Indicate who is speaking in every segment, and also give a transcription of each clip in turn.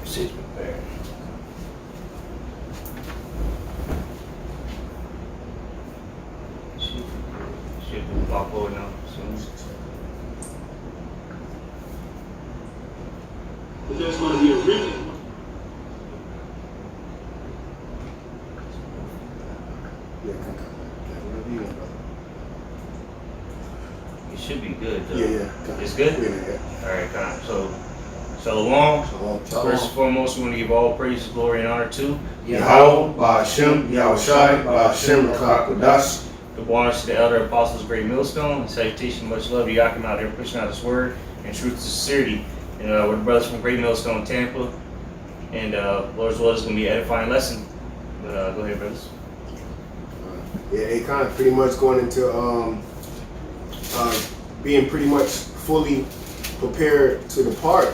Speaker 1: Shit's prepared. Should walk over now soon.
Speaker 2: But there's going to be a remnant.
Speaker 1: It should be good though.
Speaker 3: Yeah.
Speaker 1: It's good?
Speaker 3: Yeah.
Speaker 1: Alright, kind of. So, Shalom. First and foremost, we want to give all praise, glory, and honor to
Speaker 3: Yahweh, Ba'ashem, Yahushai, Ba'ashem, Rakak, Kodash.
Speaker 1: the honors to the elder apostles, great millstone, and salutation, much love to Yakim out there pushing out his word and truth to sincerity. And we're the brothers from Great Millstone, Tampa. And Lord's will is going to be an edifying lesson. But go ahead, brothers.
Speaker 3: Yeah, it kind of pretty much going into being pretty much fully prepared to depart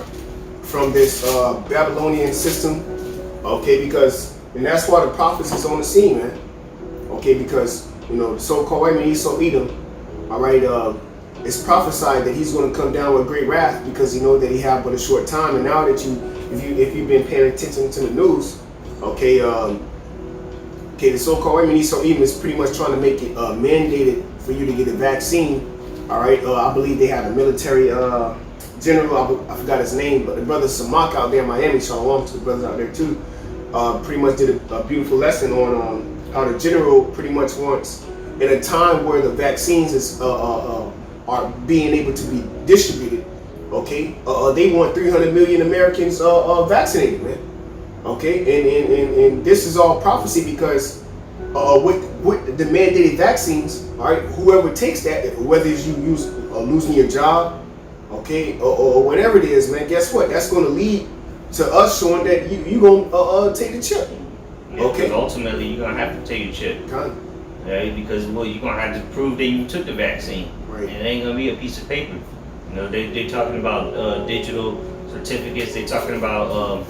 Speaker 3: from this Babylonian system, okay, and that's why the prophets is on the scene, man, okay, because, you know, the so-called white man, Esau Edom, all right, it's prophesied that he's going to come down with great wrath because he know that he have but a short time, and now that if you've been paying attention to the news, okay, the so-called white man, Esau Edom is pretty much trying to make it mandated for you to get a vaccine, all right, I believe they have a military general, I forgot his name, but the brother Samak out there in Miami, shalom to the brothers out there too, pretty much did a beautiful lesson on how the general pretty much wants, in a time where the vaccines are being able to be distributed, okay, they want 300 million Americans vaccinated, man, okay, and this is all prophecy because with the mandated vaccines, all right, whoever takes that, whether it's you losing your job, okay, or whatever it is, man, guess what? That's going to lead to us showing that you going to take the chip.
Speaker 1: Yeah, okay. Ultimately, you're going to have to take your chip. Okay, because you're going to have to prove that you took the vaccine.
Speaker 3: Right.
Speaker 1: And it ain't going to be a piece of paper. You know, they talking about digital certificates. They talking about,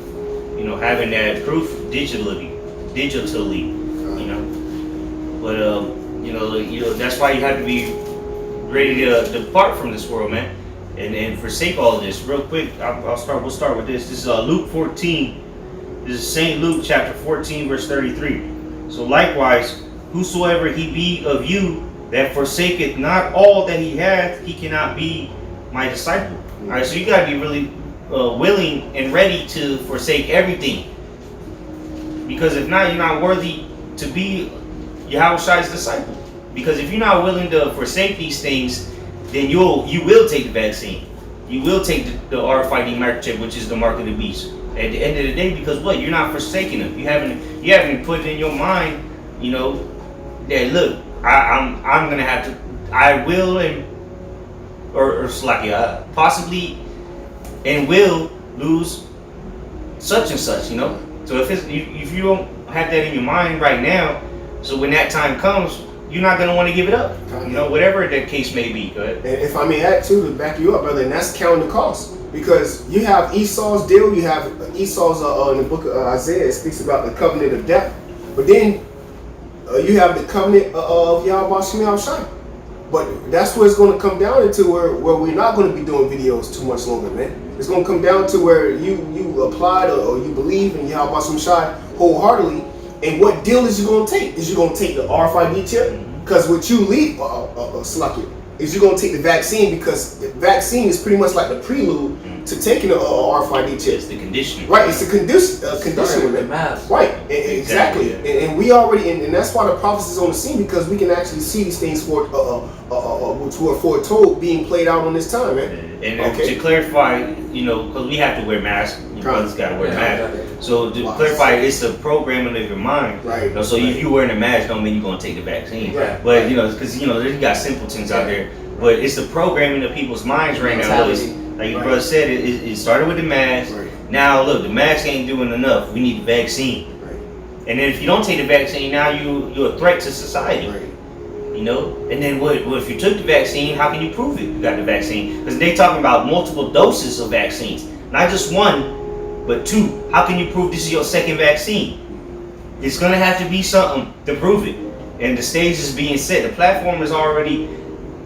Speaker 1: you know, having that proof digitally, you know. But, you know, that's why you have to be ready to depart from this world, man. And forsake all of this. Real quick, we'll start with this. This is Luke 14. This is St. Luke chapter 14, verse 33. So likewise, whosoever he be of you that forsaketh not all that he hath, he cannot be my disciple. All right, so you got to be really willing and ready to forsake everything. Because if not, you're not worthy to be Yahweh's disciple. Because if you're not willing to forsake these things, then you will take the vaccine. You will take the RFID microchip, which is the mark of the beast. At the end of the day, because what? You're not forsaking them. You haven't put it in your mind, you know, that look, I'm gonna have to, I will possibly and will lose such and such, you know. So if you don't have that in your mind right now, so when that time comes, you're not going to want to give it up, you know, whatever the case may be. Go ahead.
Speaker 3: And if I may add too, to back you up, brother, and that's counting the cost. Because you have Esau's deal, you have Esau's, in the book of Isaiah, it speaks about the covenant of death. But then you have the covenant of Yahweh Shem Shai. But that's where it's going to come down into where we're not going to be doing videos too much longer, man. It's going to come down to where you applied or you believe in Yahweh Shem Shai wholeheartedly. And what deal is you going to take? Is you going to take the RFID chip? Because what you leave, is you're going to take the vaccine, because the vaccine is pretty much like the prelude to taking the RFID chip.
Speaker 1: It's the conditioning.
Speaker 3: Right, it's the conditioning.
Speaker 4: The mask.
Speaker 3: Right, exactly. And we already, and that's why the prophecy is on the scene, because we can actually see these things which were foretold being played out on this time, man.
Speaker 1: And to clarify, you know, because we have to wear masks, your brothers got to wear masks. So to clarify, it's a programming of your mind.
Speaker 3: Right.
Speaker 1: You know, so if you're wearing a mask, don't mean you're going to take the vaccine.
Speaker 3: Right.
Speaker 1: But, you know, because, you know, you got simpletons out there. But it's the programming of people's minds right now. Like your brother said, it started with the mask.
Speaker 3: Right.
Speaker 1: Now, look, the mask ain't doing enough. We need the vaccine.
Speaker 3: Right.
Speaker 1: And then if you don't take the vaccine, now you're a threat to society.
Speaker 3: Right.
Speaker 1: You know, and then what if you took the vaccine, how can you prove it you got the vaccine? Because they talking about multiple doses of vaccines, not just one, but two. How can you prove this is your second vaccine? It's gonna have to be something to prove it, and the stage is being set. The platform is already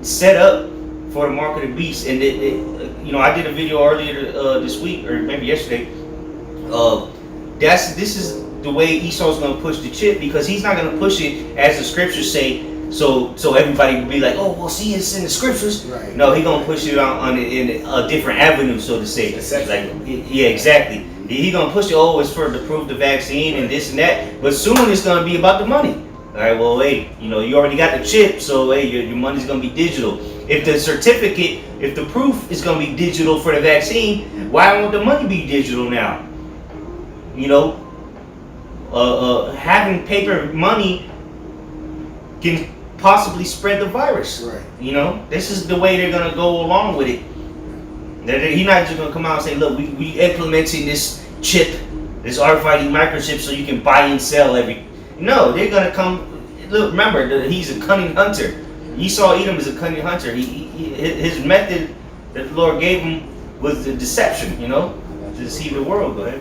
Speaker 1: set up for the mark of the beast. And you know, I did a video earlier this week, or maybe yesterday, This is the way Esau's gonna push the chip, because he's not gonna push it as the scriptures say. So everybody will be like, oh, well, see, it's in the scriptures.
Speaker 3: Right.
Speaker 1: No, he's gonna push it in a different avenue, so to say. Like, yeah, exactly. He gonna push it. Oh, it's for to prove the vaccine and this and that. But soon it's gonna be about the money. All right. Well, hey, you already got the chip, so hey, your money's gonna be digital. If the certificate, if the proof is gonna be digital for the vaccine, why won't the money be digital now? Having paper money can possibly spread the virus.
Speaker 3: Right.
Speaker 1: This is the way they're gonna go along with it. He's not just gonna come out and say, look, we implementing this chip, this RFID microchip, so you can buy and sell every. No, they're gonna come. Look, remember, he's a cunning hunter. Esau Edom is a cunning hunter. His method that the Lord gave him was the deception. To deceive the world. Go ahead.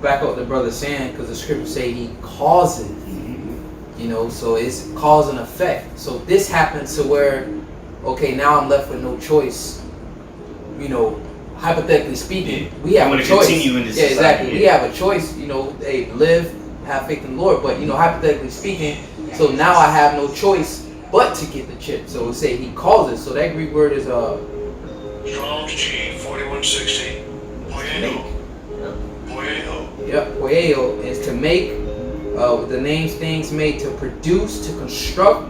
Speaker 4: Back up the brother saying, because the scriptures say he causes. So it's cause and effect. So this happens to where, okay, now I'm left with no choice. Hypothetically speaking, we have a choice.
Speaker 1: Continue in this
Speaker 4: society. Exactly.
Speaker 1: Yeah.
Speaker 4: We have a choice. Hey, live, have faith in the Lord. But hypothetically speaking, so now I have no choice but to get the chip. So we say he causes. So that Greek word is
Speaker 5: Strong's G 4160. Poyeo.
Speaker 4: Yep, poyeo is to make. The names things made, to produce, to construct,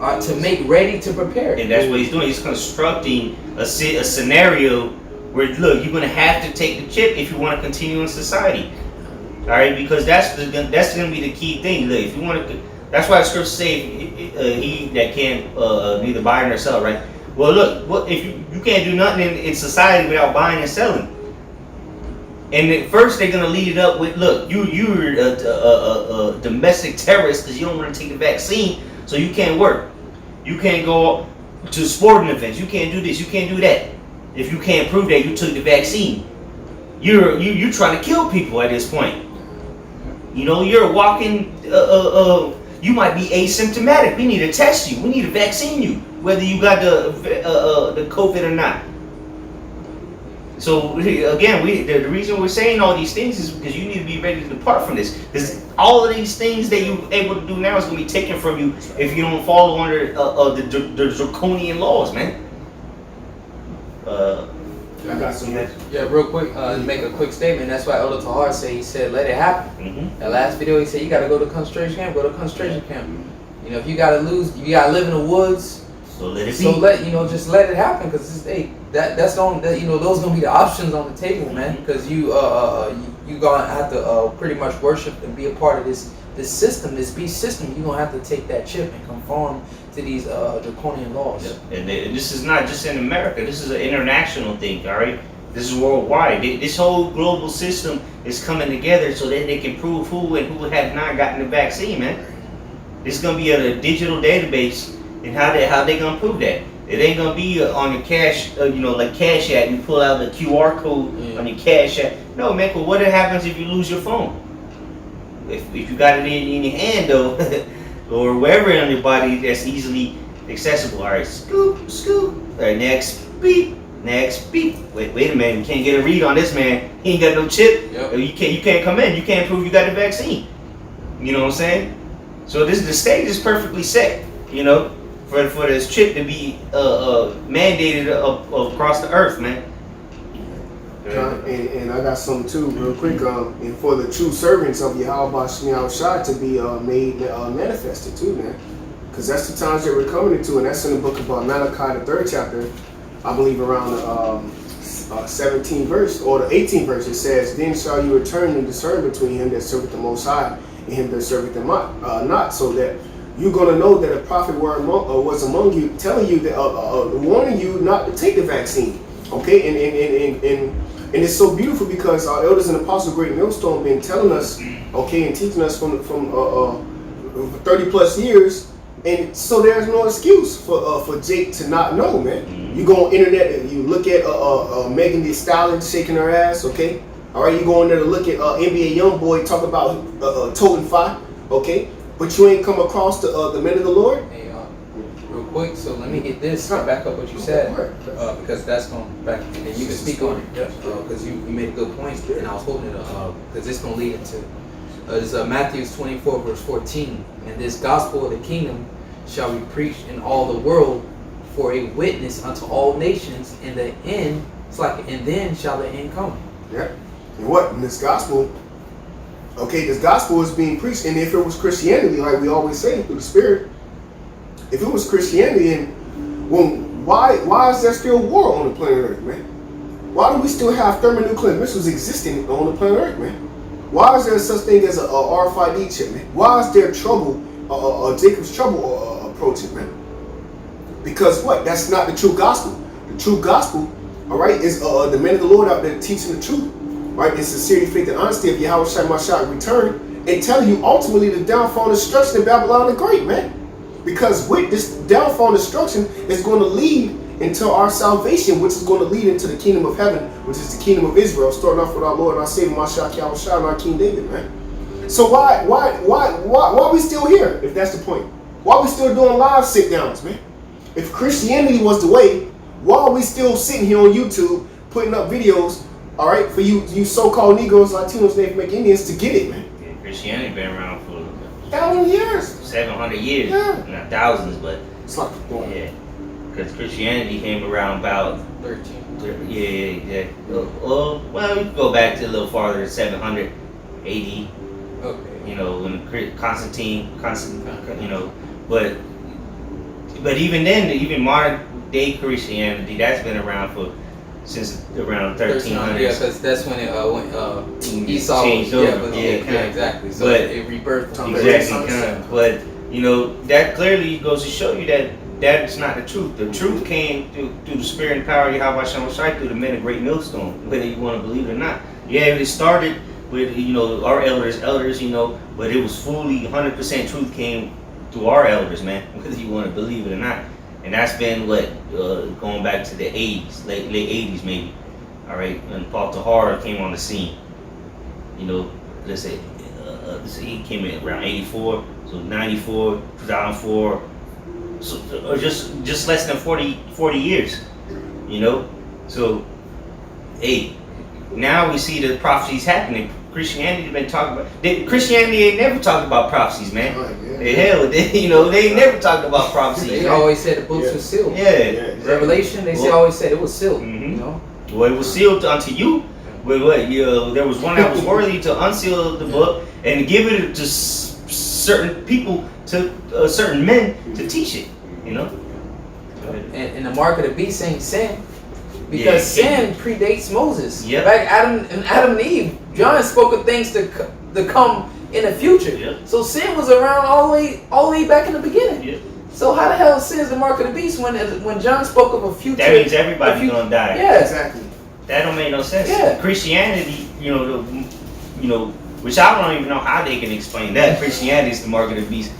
Speaker 4: to make ready, to prepare.
Speaker 1: And that's what he's doing. He's constructing a scenario where, look, you're going to have to take the chip if you want to continue in society. All right, because that's going to be the key thing. Look, if you want to, that's why the scriptures say he that can't neither buy nor sell. Right. Well, look, what if you can't do nothing in society without buying and selling? And at first they're gonna lead it up with, look, you're a domestic terrorist because you don't want to take the vaccine, so you can't work, you can't go to sporting events, you can't do this, you can't do that. If you can't prove that you took the vaccine, you're trying to kill people at this point. You're walking. You might be asymptomatic. We need to test you. We need to vaccine you, whether you got the COVID or not. So again, the reason we're saying all these things is because you need to be ready to depart from this. Because all of these things that you're able to do now is going to be taken from you if you don't follow under the draconian laws, man.
Speaker 3: I got some.
Speaker 4: Yeah, real quick, make a quick statement. That's why Elder Tahar said, he said, let it happen.
Speaker 1: Mm-hmm.
Speaker 4: That last video, he said, you got to go to concentration camp, go to concentration camp. If you got to you got to live in the woods.
Speaker 1: So let it be.
Speaker 4: So just let it happen, because that's the only, those gonna be the options on the table, man. Because you gonna have to pretty much worship and be a part of this system, this beast system. You gonna have to take that chip and conform to these draconian laws.
Speaker 1: Yep. And this is not just in America. This is an international thing. All right. This is worldwide. This whole global system is coming together so that they can prove who and who have not gotten the vaccine, man. This is gonna be a digital database. And how they gonna prove that? It ain't gonna be on your cash, like Cash App. You pull out the QR code on your Cash App. No, man. But what happens if you lose your phone? If you got it in your hand though, or wherever on your body that's easily accessible. All right, scoop. All right, next beep. Wait a minute. You can't get a read on this man. He ain't got no chip.
Speaker 4: Yep.
Speaker 1: You can't come in. You can't prove you got the vaccine. You know what I'm saying? So the stage is perfectly set. For this chip to be mandated across the earth, man.
Speaker 3: And I got something too, real quick. And for the true servants of Yahweh Shemiah Shai to be made manifested too, man. Because that's the times that we're coming into, and that's in the book of Malachi, the 3rd chapter, I believe around the 17th verse or the 18th verse. It says, "Then shall you return and discern between him that serveth the Most High and him that serveth them not, so that you're gonna know that a prophet was among you, telling you that, warning you not to take the vaccine." Okay, and it's so beautiful because our elders and apostles, Great Millstone, been telling us, okay, and teaching us from 30 plus years, and so there's no excuse for Jake to not know, man.
Speaker 1: Mm-hmm.
Speaker 3: You go on internet and you look at Megan Thee Stallion shaking her ass, okay. All right, you go on there to look at NBA YoungBoy talk about toting fi, okay. But you ain't come across the men of the Lord?
Speaker 4: Hey, real quick, so let me get this back up what you said, because that's going back, and then you can speak on it, because you made a good point, and I was hoping it, because it's going to lead into, this Matthew 24 verse 14, and this gospel of the kingdom shall be preached in all the world for a witness unto all nations, and the end, it's like, and then shall the end come.
Speaker 3: Yeah. And what? In this gospel, okay, this gospel is being preached, and if it was Christianity, like we always say, through the Spirit, if it was Christianity, and why is there still war on the planet Earth, man? Why do we still have thermonuclear missiles existing on the planet Earth, man? Why is there such thing as a RFID chip, man? Why is there trouble, Jacob's trouble approaching, man? Because what? That's not the true gospel. The true gospel, all right, is the men of the Lord out there teaching the truth, right? In sincerity, faith, and honesty of Yahweh Shai Mashiach return, and telling you ultimately the downfall and destruction of Babylon the Great, man. Because with this downfall and destruction is going to lead into our salvation, which is going to lead into the kingdom of heaven, which is the kingdom of Israel, starting off with our Lord and our Savior, Mashiach Yahweh Shai, and our King David, man. So why are we still here, if that's the point? Why are we still doing live sit-downs, man? If Christianity was the way, why are we still sitting here on YouTube putting up videos, all right, for you so-called Negroes, Latinos, Native American Indians to get it, man?
Speaker 1: Yeah, Christianity been around for
Speaker 3: 1,000 years.
Speaker 1: 700 years,
Speaker 3: Yeah.
Speaker 1: not thousands, but
Speaker 3: It's like,
Speaker 1: yeah, because Christianity came around about
Speaker 4: 13.
Speaker 1: yeah. Well, you can go back to a little farther, 700 AD.
Speaker 4: Okay.
Speaker 1: You know, when Constantine, you know, but even then, even modern day Christianity, that's been around since around 1300s.
Speaker 4: Yeah, because that's when it went, Esau
Speaker 1: changed
Speaker 4: was,
Speaker 1: over.
Speaker 4: exactly. So
Speaker 1: But
Speaker 4: it rebirthed.
Speaker 1: Exactly. But you know, that clearly goes to show you that that's not the truth. The truth came through the spirit and power of Yahweh Shem Shai through the men of Great Millstone, whether you want to believe it or not. Yeah, it started with, you know, our elders, you know, but it was fully 100% truth came through our elders, man, whether you want to believe it or not. And that's been what, going back to the 80s, late 80s maybe. All right, when Paul Tahar came on the scene, you know, let's say he came in around 84, so 94, 2004, so, or just less than 40 years, you know. So, hey, now we see the prophecies happening. Christianity been talking about. Christianity ain't never talked about prophecies, man. Hell, they never talked about prophecies.
Speaker 4: They always said the books were sealed.
Speaker 1: Yeah, exactly.
Speaker 4: Revelation, they always said it was sealed.
Speaker 1: Mm-hmm.
Speaker 4: You know.
Speaker 1: Well, it was sealed unto you. But there was one that was worthy to unseal the book and give it to certain people, to certain men to teach it. You know.
Speaker 4: And the mark of the beast ain't sin. Because sin predates Moses.
Speaker 1: Yep.
Speaker 4: Back Adam and Eve, John spoke of things to come in the future.
Speaker 1: Yep.
Speaker 4: So sin was around all the way back in the beginning.
Speaker 1: Yep.
Speaker 4: So how the hell sin is the mark of the beast when John spoke of a future?
Speaker 1: That means everybody's gonna die.
Speaker 4: Yeah,
Speaker 3: exactly.
Speaker 1: That don't make no sense.
Speaker 4: Yeah.
Speaker 1: Christianity, which I don't even know how they can explain that. Christianity is the mark of the beast.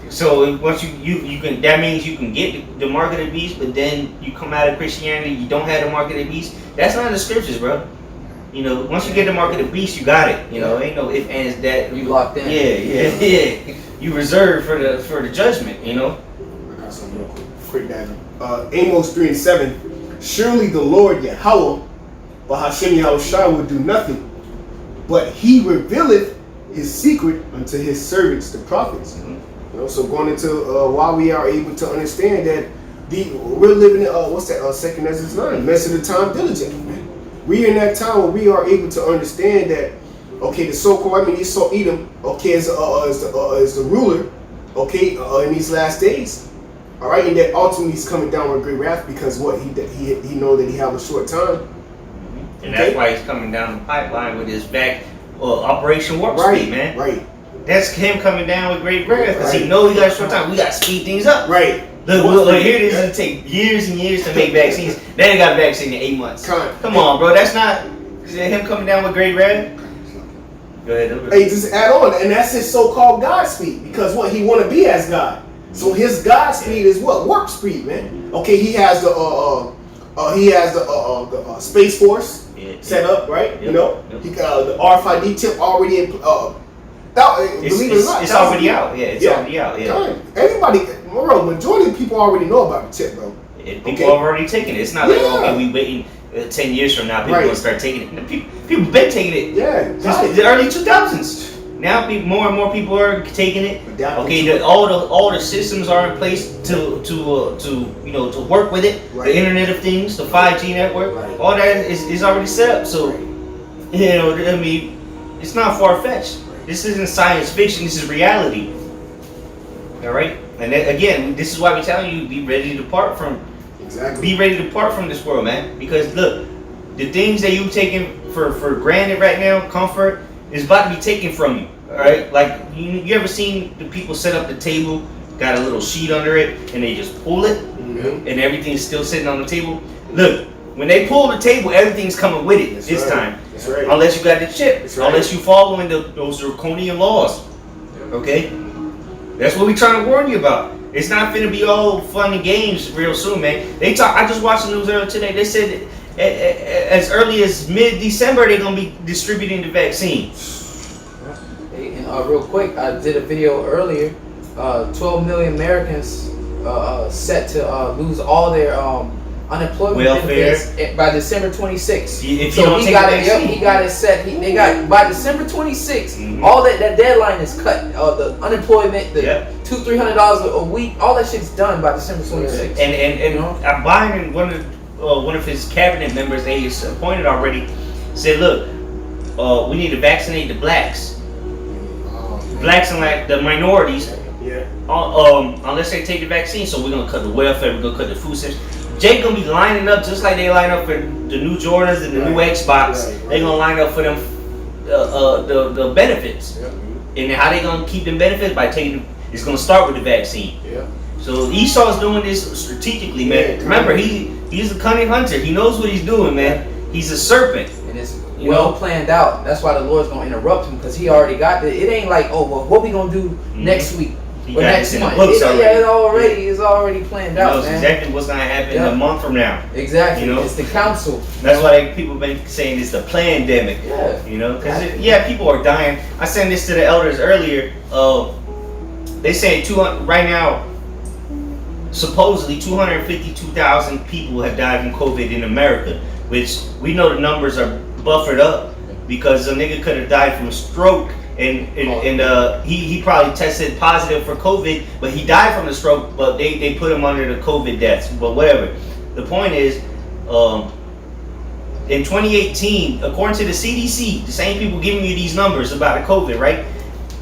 Speaker 1: So once you can, that means you can get the mark of the beast, but then you come out of Christianity, you don't have the mark of the beast. That's not in the scriptures, bro. You know, once you get the mark of the beast, you got it. You know, ain't no if ands that.
Speaker 4: You locked in.
Speaker 1: Yeah. You reserved for the judgment. You know.
Speaker 3: I got something real quick dagger. Amos 3:7. Surely the Lord Yahweh, Bahashem Yahweh Shai, will do nothing, but He revealeth His secret unto His servants, the prophets.
Speaker 1: Mm-hmm.
Speaker 3: You know, so going into why we are able to understand that we're living in second Ezra's 9, mess of the time diligently, man. We in that time where we are able to understand that, okay, the so-called Esau Edom, okay, is the ruler, okay, in these last days, all right, and that ultimately he's coming down with great wrath because what he know that he have a short time,
Speaker 1: mm-hmm. And that's why he's coming down the pipeline with his back Operation Warp Speed, man.
Speaker 3: Right.
Speaker 1: That's him coming down with great wrath because he know he got a short time. We got to speed things up.
Speaker 3: Right.
Speaker 1: Look, here it is. It'll take years and years to make vaccines. They ain't got a vaccine in 8 months. Come on, bro. That's not him coming down with great wrath. Go ahead.
Speaker 3: Hey, just add on, and that's his so-called God speed because what he want to be as God. So his God speed is what? Warp speed, man. Okay, he has the Space Force set up, right?
Speaker 1: Yep.
Speaker 3: You know,
Speaker 1: Yep.
Speaker 3: he got the RFID chip already in. Believe it or not,
Speaker 1: it's already out. Yeah, it's already out. Yeah.
Speaker 3: Everybody, bro, majority of people already know about the tip, bro.
Speaker 1: People have already taken it. It's not like, okay, we waiting 10 years from now, people
Speaker 3: Right.
Speaker 1: gonna start taking it. People been taking it.
Speaker 3: Yeah,
Speaker 1: Since the early 2000s. Now more and more people are taking it.
Speaker 3: Adapting
Speaker 1: Okay,
Speaker 3: to it.
Speaker 1: all the systems are in place to work with it.
Speaker 3: Right.
Speaker 1: The Internet of Things, the 5G network,
Speaker 3: Right.
Speaker 1: all that is already set up. So, I mean, it's not far fetched. This isn't science fiction. This is reality. All right, and then, again, this is why we're telling you, be ready to depart from.
Speaker 3: Exactly.
Speaker 1: Be ready to depart from this world, man. Because look, the things that you taking for granted right now, comfort, is about to be taken from you. All right, like you ever seen the people set up the table, got a little sheet under it, and they just pull it,
Speaker 3: Mhm.
Speaker 1: and everything's still sitting on the table. Look, when they pull the table, everything's coming with it
Speaker 3: That's
Speaker 1: this
Speaker 3: right.
Speaker 1: time.
Speaker 3: That's right.
Speaker 1: Unless you got the chip,
Speaker 3: That's right.
Speaker 1: unless you following those draconian laws. Okay, that's what we trying to warn you about. It's not finna be all fun and games real soon, man. I just watched the news earlier today. They said as early as mid-December they're gonna be distributing the vaccine.
Speaker 4: Hey, and real quick, I did a video earlier. 12 million Americans set to lose all their unemployment
Speaker 1: Welfare.
Speaker 4: benefits by December 26th.
Speaker 1: If you
Speaker 4: So
Speaker 1: don't
Speaker 4: he
Speaker 1: take
Speaker 4: got
Speaker 1: the
Speaker 4: it. Yep,
Speaker 1: vaccine.
Speaker 4: he got it set. They got by December 26th.
Speaker 1: Mhm.
Speaker 4: All that deadline is cut. The unemployment, the
Speaker 1: Yep.
Speaker 4: $200-300 a week, all that shit's done by December 26th.
Speaker 1: And Biden, one of his cabinet members they appointed already, said, look, we need to vaccinate the blacks, and like the minorities,
Speaker 3: Yeah.
Speaker 1: unless they take the vaccine. So we're gonna cut the welfare, we're gonna cut the food stamps. Jay gonna be lining up just like they line up for the new Jordans and the new
Speaker 3: Right.
Speaker 1: Xbox.
Speaker 3: Right.
Speaker 1: They're gonna line up for them the benefits.
Speaker 3: Yeah.
Speaker 1: And how they gonna keep them benefits? By taking, it's gonna start with the vaccine.
Speaker 3: Yeah.
Speaker 1: So Esau's doing this strategically, man.
Speaker 3: Yeah,
Speaker 1: Remember, he's a cunning hunter. He knows what he's doing, man. He's a serpent.
Speaker 4: And it's
Speaker 1: You
Speaker 4: well
Speaker 1: know?
Speaker 4: planned out. That's why the Lord's gonna interrupt him because he already got it. It ain't like, oh, well, what we gonna do next week
Speaker 1: He
Speaker 4: or
Speaker 1: got
Speaker 4: next
Speaker 1: this in the
Speaker 4: month?
Speaker 1: books
Speaker 4: It's already planned
Speaker 1: He
Speaker 4: out,
Speaker 1: knows
Speaker 4: man.
Speaker 1: exactly what's gonna happen
Speaker 4: Yeah.
Speaker 1: a month from now.
Speaker 4: Exactly.
Speaker 1: You know?
Speaker 4: It's the council.
Speaker 1: That's why people been saying it's the pandemic.
Speaker 4: Yeah.
Speaker 1: You know, because people are dying. I sent this to the elders earlier. They saying 200 right now. Supposedly 252,000 people have died from COVID in America, which we know the numbers are buffered up because a nigga could have died from a stroke and he probably tested positive for COVID, but he died from the stroke, but they put him under the COVID deaths. But whatever. The point is, in 2018, according to the CDC, the same people giving you these numbers about the COVID, right?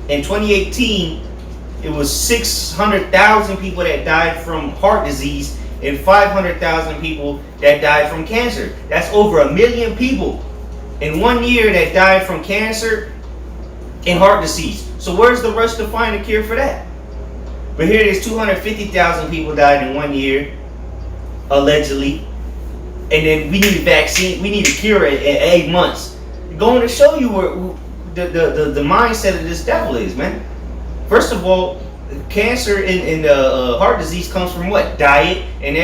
Speaker 1: In 2018, it was 600,000 people that died from heart disease and 500,000 people that died from cancer. That's over 1 million people in 1 year that died from cancer and heart disease. So where's the rush to find a cure for that? But here it is, 250,000 people died in 1 year, allegedly. And then we need a vaccine, we need a cure in 8 months. Going to show you where the mindset of this devil is, man. First of all, cancer and heart disease comes from what? Diet and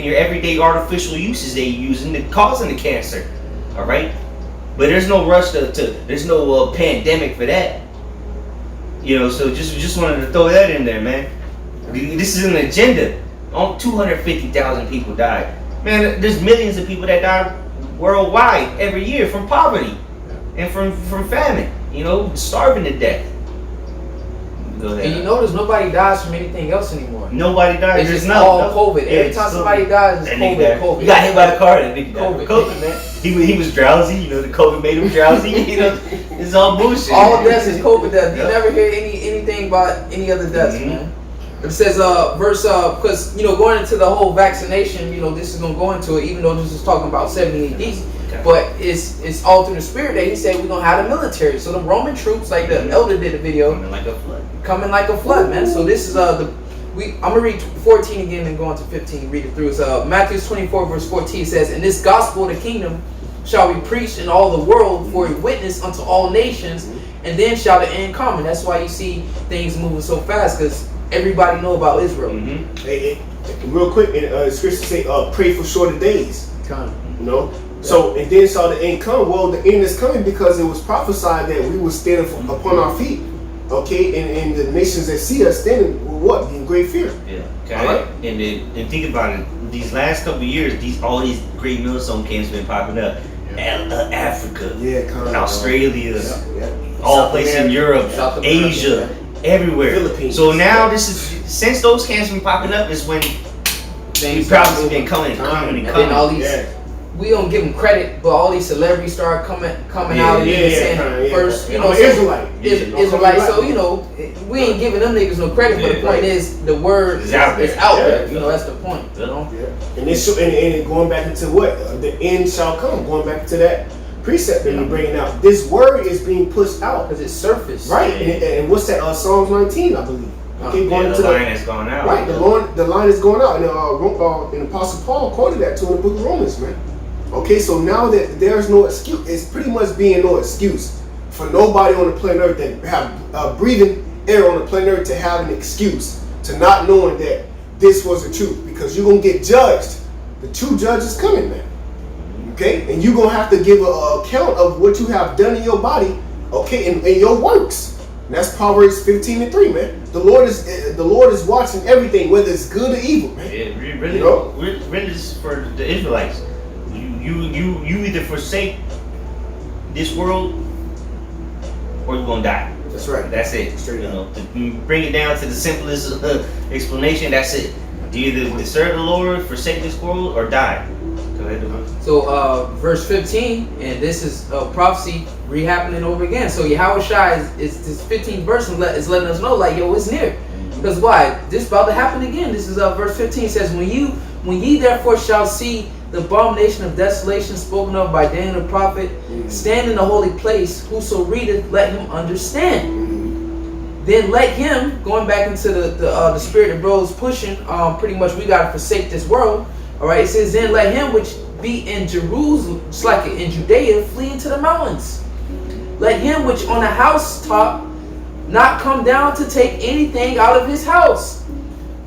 Speaker 1: your everyday artificial uses they using to causing the cancer. All right, but there's no rush there's no pandemic for that. You know, so just wanted to throw that in there, man. This is an agenda. 250,000 people died. Man, there's millions of people that die worldwide every year from poverty and from famine. You know, starving to death. Go ahead.
Speaker 4: And you notice nobody dies from anything else anymore.
Speaker 1: Nobody dies.
Speaker 4: It's
Speaker 1: There's
Speaker 4: just
Speaker 1: no
Speaker 4: all COVID.
Speaker 1: Yeah,
Speaker 4: Every
Speaker 1: it's
Speaker 4: time
Speaker 1: so-
Speaker 4: somebody dies, it's
Speaker 1: that nigga died.
Speaker 4: COVID.
Speaker 1: He got hit by the car. That nigga died.
Speaker 4: COVID.
Speaker 1: COVID, man. He was drowsy. You know, the COVID made him drowsy. You know, it's all bullshit.
Speaker 4: All deaths is COVID deaths. You
Speaker 1: Yeah.
Speaker 4: never hear anything about any other deaths,
Speaker 1: Mhm.
Speaker 4: man. It says because going into the whole vaccination, this is gonna go into it, even though this is talking about 70 AD.
Speaker 1: Okay.
Speaker 4: But it's all through the spirit that he said we're gonna have the military. So the Roman troops, like the elder did a video,
Speaker 1: Coming like a flood.
Speaker 4: coming like a flood, man. So this is I'm gonna read 14 again and go on to 15. Read it through. It's Matthew 24 verse 14 says, "And this gospel of the kingdom shall be preached in all the world for a witness unto all nations, and then shall the end come." And that's why you see things moving so fast, because everybody know about Israel.
Speaker 1: Mm-hmm.
Speaker 3: Hey, real quick, scripture say, pray for shorter days.
Speaker 4: Come.
Speaker 3: You know. So and then saw the end come. Well, the end is coming because it was prophesied that we will stand upon our feet. Okay, and the nations that see us standing will what? Be in great fear.
Speaker 1: Yeah. Okay,
Speaker 3: Alright.
Speaker 1: and think about it. These last couple of years, all these great millstone camps been popping up. Africa,
Speaker 3: Yeah,
Speaker 1: Australia,
Speaker 3: yeah.
Speaker 1: all
Speaker 3: South
Speaker 1: places in
Speaker 3: America.
Speaker 1: Europe,
Speaker 4: South America,
Speaker 1: Asia, everywhere.
Speaker 3: Philippines.
Speaker 1: So now this is since those camps been popping up is when we
Speaker 4: Things
Speaker 1: probably been coming and
Speaker 4: and then all these.
Speaker 3: Yeah.
Speaker 4: We don't give them credit, but all these celebrities start coming out and even saying first, you know,
Speaker 3: I'm an Israelite.
Speaker 4: Israelite. So you know, we ain't giving them niggas no credit. But the point is, the word
Speaker 1: It's out there.
Speaker 4: is out there.
Speaker 3: Yeah.
Speaker 4: You know, that's the point. You know,
Speaker 3: Yeah. And and going back into what the end shall come. Going back to that precept that we're bringing out. This word is being pushed out,
Speaker 4: because it's surface.
Speaker 3: right? And what's that? Psalms 19, I believe. Okay, going
Speaker 1: the
Speaker 3: to
Speaker 1: line has gone out.
Speaker 3: right. The line is going out, and Apostle Paul quoted that to in the book of Romans, man. Okay, so now that there's no excuse, it's pretty much being no excuse for nobody on the planet Earth that have breathing air on the planet Earth to have an excuse to not knowing that this was the truth, because you're gonna get judged. The true judge is coming, man. Okay, and you're gonna have to give an account of what you have done in your body, okay, and your works. And that's Proverbs 15:3, man. The Lord is watching everything, whether it's good or evil, man.
Speaker 1: It really,
Speaker 3: You know?
Speaker 1: really is for the Israelites. You either forsake this world or you're gonna die.
Speaker 3: That's right.
Speaker 1: That's it.
Speaker 3: Straight
Speaker 1: you
Speaker 3: up.
Speaker 1: know, to bring it down to the simplest explanation. That's it. You either serve the Lord, forsake this world, or die. Go ahead, Devon.
Speaker 4: So verse 15, and this is prophecy re-happening over again. So Yahweh Shai is this 15th verse is letting us know, like, yo, it's near. Because why? This about to happen again. This is verse 15 says, when ye therefore shall see the abomination of desolation spoken of by Daniel the prophet, stand in the holy place, whoso readeth, let him understand. Then let him, going back into the spirit that bros pushing, pretty much we gotta forsake this world. All right, it says, then let him which be in Jerusalem, it's like in Judea, flee into the mountains. Let him which on a housetop not come down to take anything out of his house.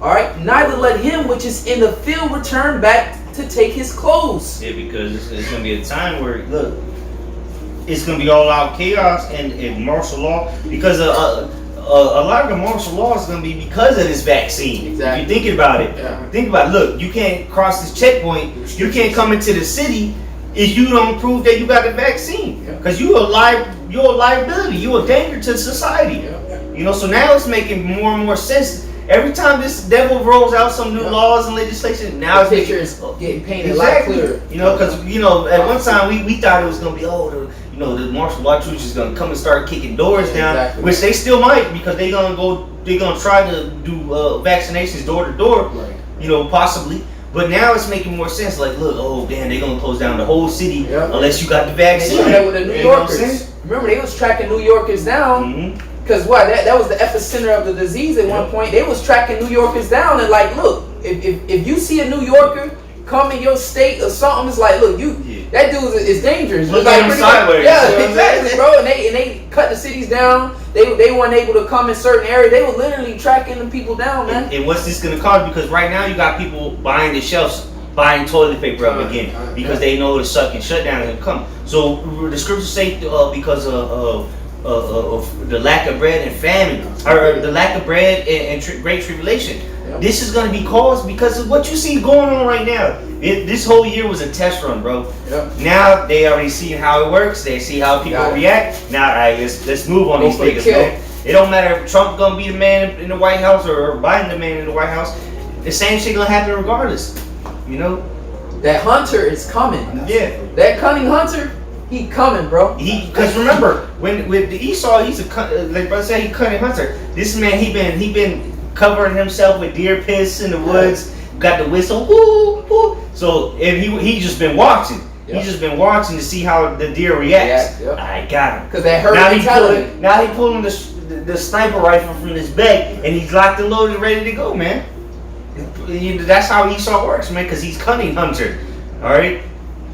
Speaker 4: All right, neither let him which is in the field return back to take his clothes.
Speaker 1: Yeah, because it's going to be a time where, look, it's going to be all out chaos and martial law, because a lot of the martial law is going to be because of this vaccine.
Speaker 4: Exactly.
Speaker 1: If you're thinking about it,
Speaker 4: Yeah.
Speaker 1: think about it. Look, you can't cross this checkpoint. You can't come into the city if you don't prove that you got the vaccine, because you're a liability. You're a danger to society. You know, so now it's making more and more sense. Every time this devil rolls out some new laws and legislation, now
Speaker 4: The
Speaker 1: it's
Speaker 4: picture
Speaker 1: making,
Speaker 4: is getting painted a lot clearer.
Speaker 1: You know, because at one time we thought it was gonna be the martial law troops is gonna come and start kicking doors down,
Speaker 4: exactly.
Speaker 1: which they still might, because they're gonna try to do vaccinations door to door, possibly. But now it's making more sense. Like, look, oh damn, they're gonna close down the whole city unless you got the
Speaker 4: And they
Speaker 1: vaccine.
Speaker 4: did that with the New
Speaker 1: You know what I'm
Speaker 4: Yorkers.
Speaker 1: saying?
Speaker 4: Remember, they was tracking New Yorkers down. Because that was the epicenter of the disease at one point. They was tracking New Yorkers down and like, look, if you see a New Yorker come in your state or something, it's like, look, that dude is dangerous.
Speaker 1: Look
Speaker 4: like,
Speaker 1: at him sideways.
Speaker 4: Yeah, exactly, bro. And they cut the cities down. They weren't able to come in certain areas. They were literally tracking the people down, man.
Speaker 1: And what's this gonna cause? Because right now you got people buying the shelves, buying toilet paper up again, because they know the suck and shutdown is gonna come. So the scriptures say because of the lack of bread and famine, or the lack of bread and great tribulation. This is going to be caused because of what you see going on right now. This whole year was a test run, bro. Now they already see how it works. They see how people react. Now, all right, let's move on these niggas, man. It don't matter if Trump gonna be the man in the White House or Biden the man in the White House. The same shit gonna happen regardless. You know.
Speaker 4: That hunter is coming.
Speaker 1: Yeah.
Speaker 4: That cunning hunter. He coming, bro.
Speaker 1: Because remember, when with the Esau, he's like brother said, he cunning hunter. This man, he been covering himself with deer piss in the woods. Got the whistle, woo, woo. So and he just been watching. He's just been watching to see how the deer reacts. I got him.
Speaker 4: Because that herd mentality.
Speaker 1: Now he pulling the sniper rifle from his bag, and he's locked and loaded, ready to go, man. That's how Esau works, man. Because he's cunning hunter. All right.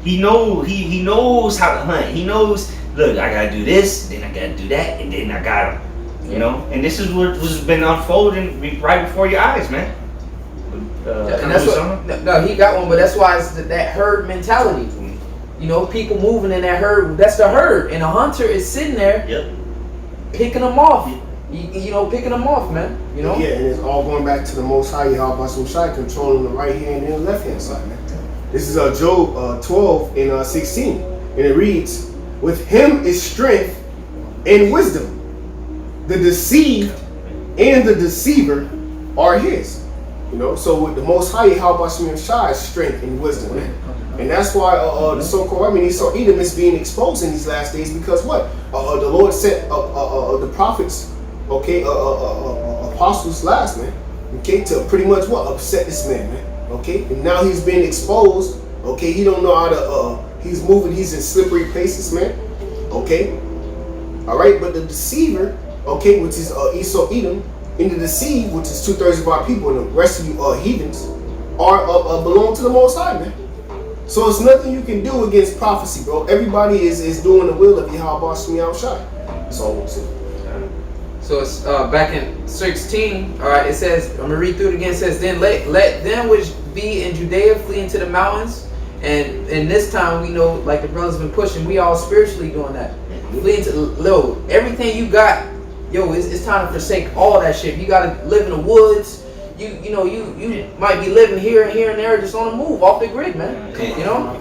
Speaker 1: He knows how to hunt. He knows, look, I gotta do this, then I gotta do that, and then I got him. You know, and this is what has been unfolding right before your eyes, man.
Speaker 4: And that's what, no, he got one, but that's why it's that herd mentality. You know, people moving in that herd. That's the herd, and a hunter is sitting there, picking them off. picking them off, man. You know.
Speaker 3: Yeah, and it's all going back to the Most High Yahweh Shai controlling the right hand and the left hand side, man. This is Job 12 and 16, and it reads, "With him is strength and wisdom. The deceived and the deceiver are his." So with the Most High Yahweh Shai is strength and wisdom, man. And that's why the so-called Esau Edom is being exposed in these last days, because what? The Lord sent the prophets, apostles last, man, to pretty much what? Upset this man, and now he's been exposed, he don't know how to, he's moving, he's in slippery places, man, all right, but the deceiver, which is Esau Edom, and the deceived, which is 2/3 of our people, and the rest of you heathens, are belong to the Most High, man. So it's nothing you can do against prophecy, bro. Everybody is doing the will of Yahweh Shai. That's all I'm saying.
Speaker 4: So it's back in 16. All right, it says, I'm gonna read through it again. It says, "Then let them which be in Judea flee into the mountains." And this time we know, like the brothers been pushing, we all spiritually doing that. Flee into everything you got. It's time to forsake all that shit. You gotta live in the woods. You might be living here and there, just on the move, off the grid, man.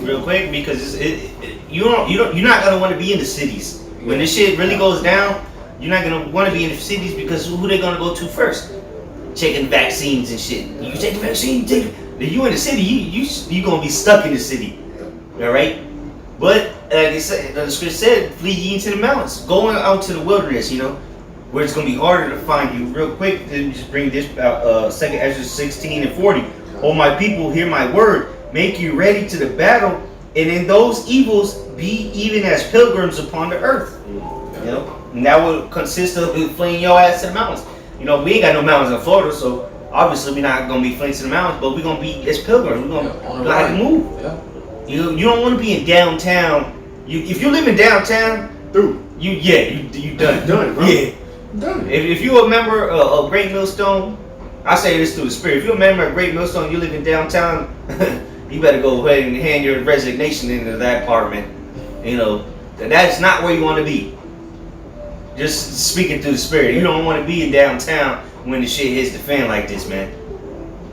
Speaker 1: Real quick, because you're not gonna want to be in the cities when this shit really goes down. You're not gonna want to be in the cities, because who they gonna go to first? Checking vaccines and shit. You take the vaccine, take it. If you in the city, you gonna be stuck in the city. All right, but like the script said, flee ye into the mountains, going out to the wilderness. Where it's going to be harder to find you. Real quick, let me just bring this out, 2nd Ezra 16 and 40. "O my people, hear my word. Make you ready to the battle, and in those evils be even as pilgrims upon the earth." And that would consist of fleeing your ass to the mountains. We ain't got no mountains in Florida, so obviously we're not going to be fleeing to the mountains, but we're going to be as pilgrims. We're going to have to move.
Speaker 4: Yeah.
Speaker 1: You don't want to be in downtown. If you live in downtown, you done.
Speaker 3: Done, bro.
Speaker 1: Yeah.
Speaker 3: Done.
Speaker 1: If you a member of Great Millstone, I say this through the spirit. If you're a member of Great Millstone, you live in downtown, you better go ahead and hand your resignation into that apartment. That's not where you want to be. Just speaking through the spirit, you don't want to be in downtown when the shit hits the fan like this, man.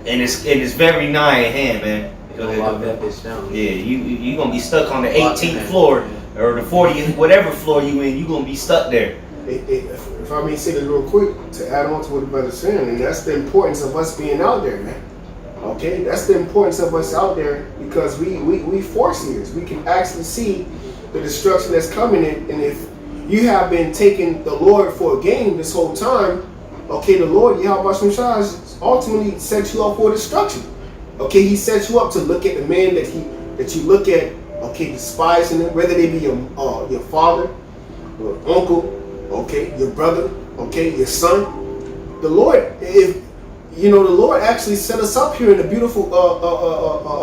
Speaker 1: And it's very nigh at hand, man. Go ahead.
Speaker 4: Lock that bitch down.
Speaker 1: Yeah, you gonna be stuck on the 18th floor or the 40th, whatever floor you in. You gonna be stuck there.
Speaker 3: If I may say this real quick, to add on to what the brother's saying, and that's the importance of us being out there, man. That's the importance of us out there, because we force leaders. We can actually see the destruction that's coming in, and if you have been taking the Lord for a game this whole time, the Lord Yahweh Shai ultimately sets you up for destruction. He sets you up to look at the man that you look at, despising them, whether they be your father, your uncle, your brother, your son. The Lord, the Lord actually set us up here in a beautiful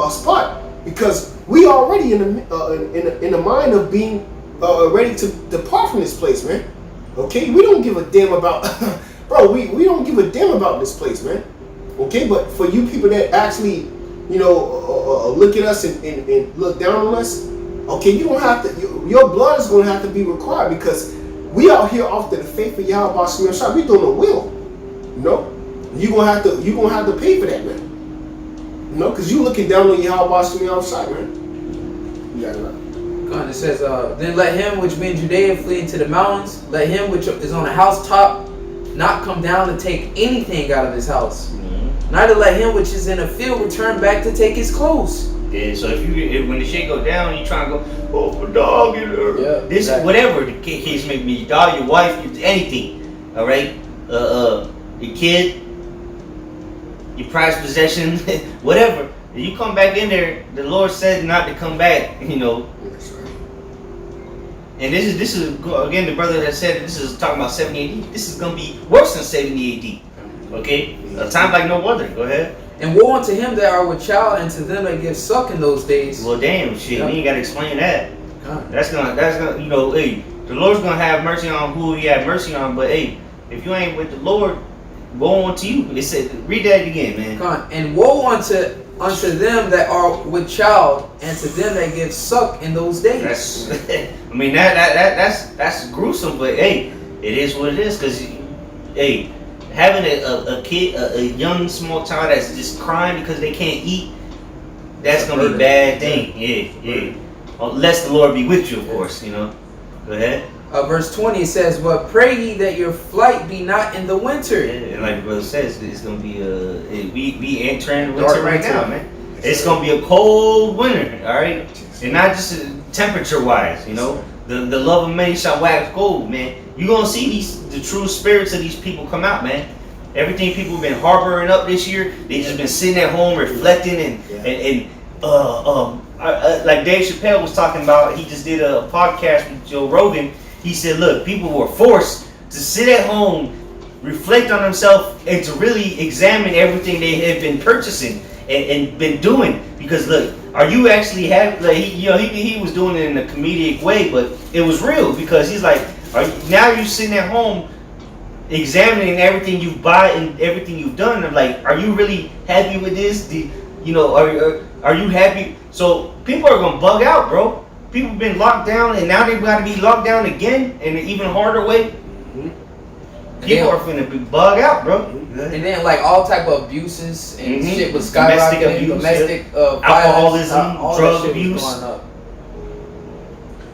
Speaker 3: spot, because we already in the mind of being ready to depart from this place, man. We don't give a damn about, bro. We don't give a damn about this place, man. But for you people that actually, look at us and look down on us, you don't have to. Your blood is going to have to be required, because we out here off the faith of Yahweh Shai. We doing the will. You gonna have to pay for that, man. Because you looking down on Yahweh Shai, man. You got it.
Speaker 4: It says, "Then let him which be in Judea flee into the mountains. Let him which is on the housetop not come down to take anything out of his house. Neither let him which is in a field return back to take his clothes."
Speaker 1: Yeah, so if when the shit go down, you trying to go, "Oh, my dog," this
Speaker 4: exactly.
Speaker 1: Whatever the case may be, your dog, your wife, anything, all right, your kid, your prized possession, whatever. If you come back in there, the Lord said not to come back, And this is again, the brother that said this is talking about 70 AD. This is gonna be worse than 70 AD. A time like no other. Go ahead.
Speaker 4: "And woe unto him that are with child, and to them that give suck in those days."
Speaker 1: Well, damn, shit, we ain't gotta explain that. That's gonna, hey, the Lord's gonna have mercy on who He had mercy on. But hey, if you ain't with the Lord, woe unto you. It said, read that again, man.
Speaker 4: "And woe unto them that are with child, and to them that give suck in those days."
Speaker 1: That's, that's gruesome. But hey, it is what it is. Because hey, having a kid, a young small child that's just crying because they can't eat, that's gonna be a bad thing. Yeah. Unless the Lord be with you, of course. You know. Go ahead.
Speaker 4: Verse 20 says, "But pray ye that your flight be not in the winter."
Speaker 1: Yeah, and like the brother says, it's gonna be we entering winter right now, man. It's gonna be a cold winter, all right, and not just temperature wise. You know, the love of many shall wax cold, man. You gonna see the true spirits of these people come out, man. Everything people have been harboring up this year, they just been sitting at home reflecting and like Dave Chappelle was talking about. He just did a podcast with Joe Rogan. He said, look, people were forced to sit at home, reflect on themselves, and to really examine everything they have been purchasing and been doing. Because look, are you actually he was doing it in a comedic way, but it was real because he's like, now you're sitting at home examining everything you buy and everything you've done. I'm like, are you really happy with this? Are you happy? So people are gonna bug out, bro. People have been locked down, and now they've got to be locked down again in an even harder way. People are finna be bug out, bro.
Speaker 4: And then like all type of abuses and shit was
Speaker 1: Domestic
Speaker 4: skyrocketing.
Speaker 1: abuse,
Speaker 4: Domestic
Speaker 1: alcoholism,
Speaker 4: violence, all
Speaker 1: drug
Speaker 4: that shit
Speaker 1: abuse.
Speaker 4: was going up.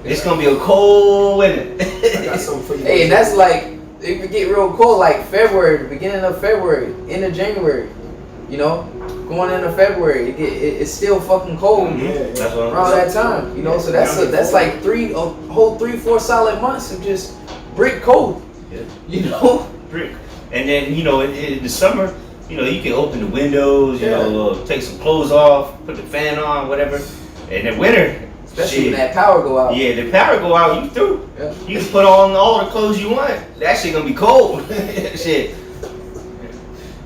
Speaker 1: It's gonna be a cold winter.
Speaker 3: I got something for you.
Speaker 4: Hey, and that's like it could get real cold, like February, the beginning of February, end of January. You know, going into February, it's still fucking cold
Speaker 1: That's what
Speaker 4: around that time. You know, so that's like a whole 3-4 solid months of just brick cold.
Speaker 1: Yeah.
Speaker 4: You know,
Speaker 1: Brick. And then in the summer, you can open the windows, take some clothes off, put the fan on, whatever. And in winter,
Speaker 4: especially
Speaker 1: shit,
Speaker 4: when that power go out.
Speaker 1: yeah, the power go out, you through.
Speaker 4: Yeah.
Speaker 1: You can put on all the clothes you want. That shit gonna be cold. Shit.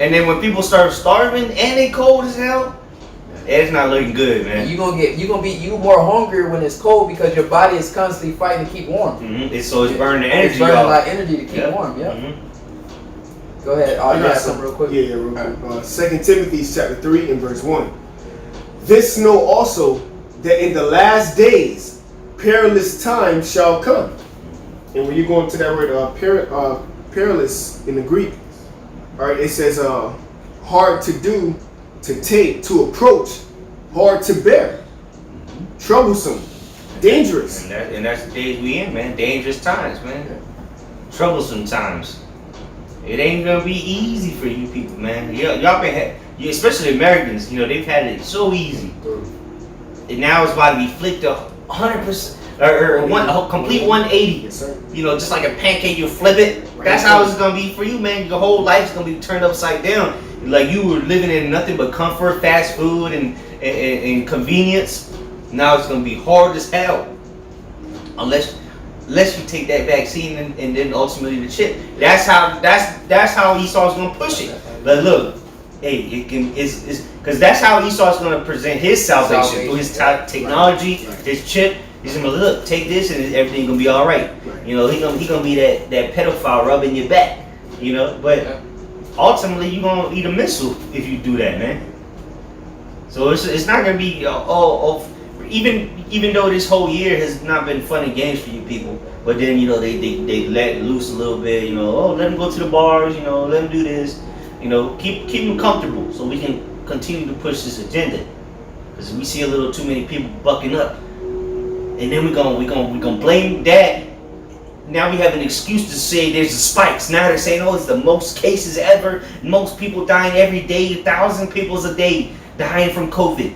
Speaker 1: And then when people start starving and they cold as hell, it's not looking good, man.
Speaker 4: You more hungry when it's cold because your body is constantly fighting to keep warm.
Speaker 1: It's burning the energy.
Speaker 4: It's burning
Speaker 1: off.
Speaker 4: a lot of energy to keep warm. Yeah. Go ahead.
Speaker 3: I
Speaker 4: You
Speaker 3: got
Speaker 4: got something real quick.
Speaker 3: Yeah, real quick. 2 Timothy chapter 3 and verse 1. This know also that in the last days perilous times shall come. And when you go into that word perilous in the Greek, all right, it says hard to do, to take, to approach, hard to bear, troublesome, dangerous.
Speaker 1: And that's the days we in, man. Dangerous times, man. Troublesome times. It ain't gonna be easy for you people, man. Y'all been especially Americans. They've had it so easy, and now it's about to be flipped 100% or a complete 180.
Speaker 3: Yes, sir.
Speaker 1: Just like a pancake, you flip it. That's how it's gonna be for you, man. Your whole life's gonna be turned upside down. Like you were living in nothing but comfort, fast food, and convenience. Now it's gonna be hard as hell, unless you take that vaccine and then ultimately the chip. That's how Esau's gonna push it. But look, hey, it's because that's how Esau's gonna present his salvation through his technology, his chip. He's gonna look, take this and everything gonna be all right. He gonna be that pedophile rubbing your back. But ultimately you gonna eat a missile if you do that, man. So it's not gonna be even though this whole year has not been fun and games for you people. But then they let loose a little bit. Let them go to the bars. Let them do this. Keep them comfortable so we can continue to push this agenda. Because we see a little too many people bucking up. And then we're gonna blame that. Now we have an excuse to say there's the spikes. Now they're saying, it's the most cases ever. Most people dying every day. 1,000 people a day dying from COVID.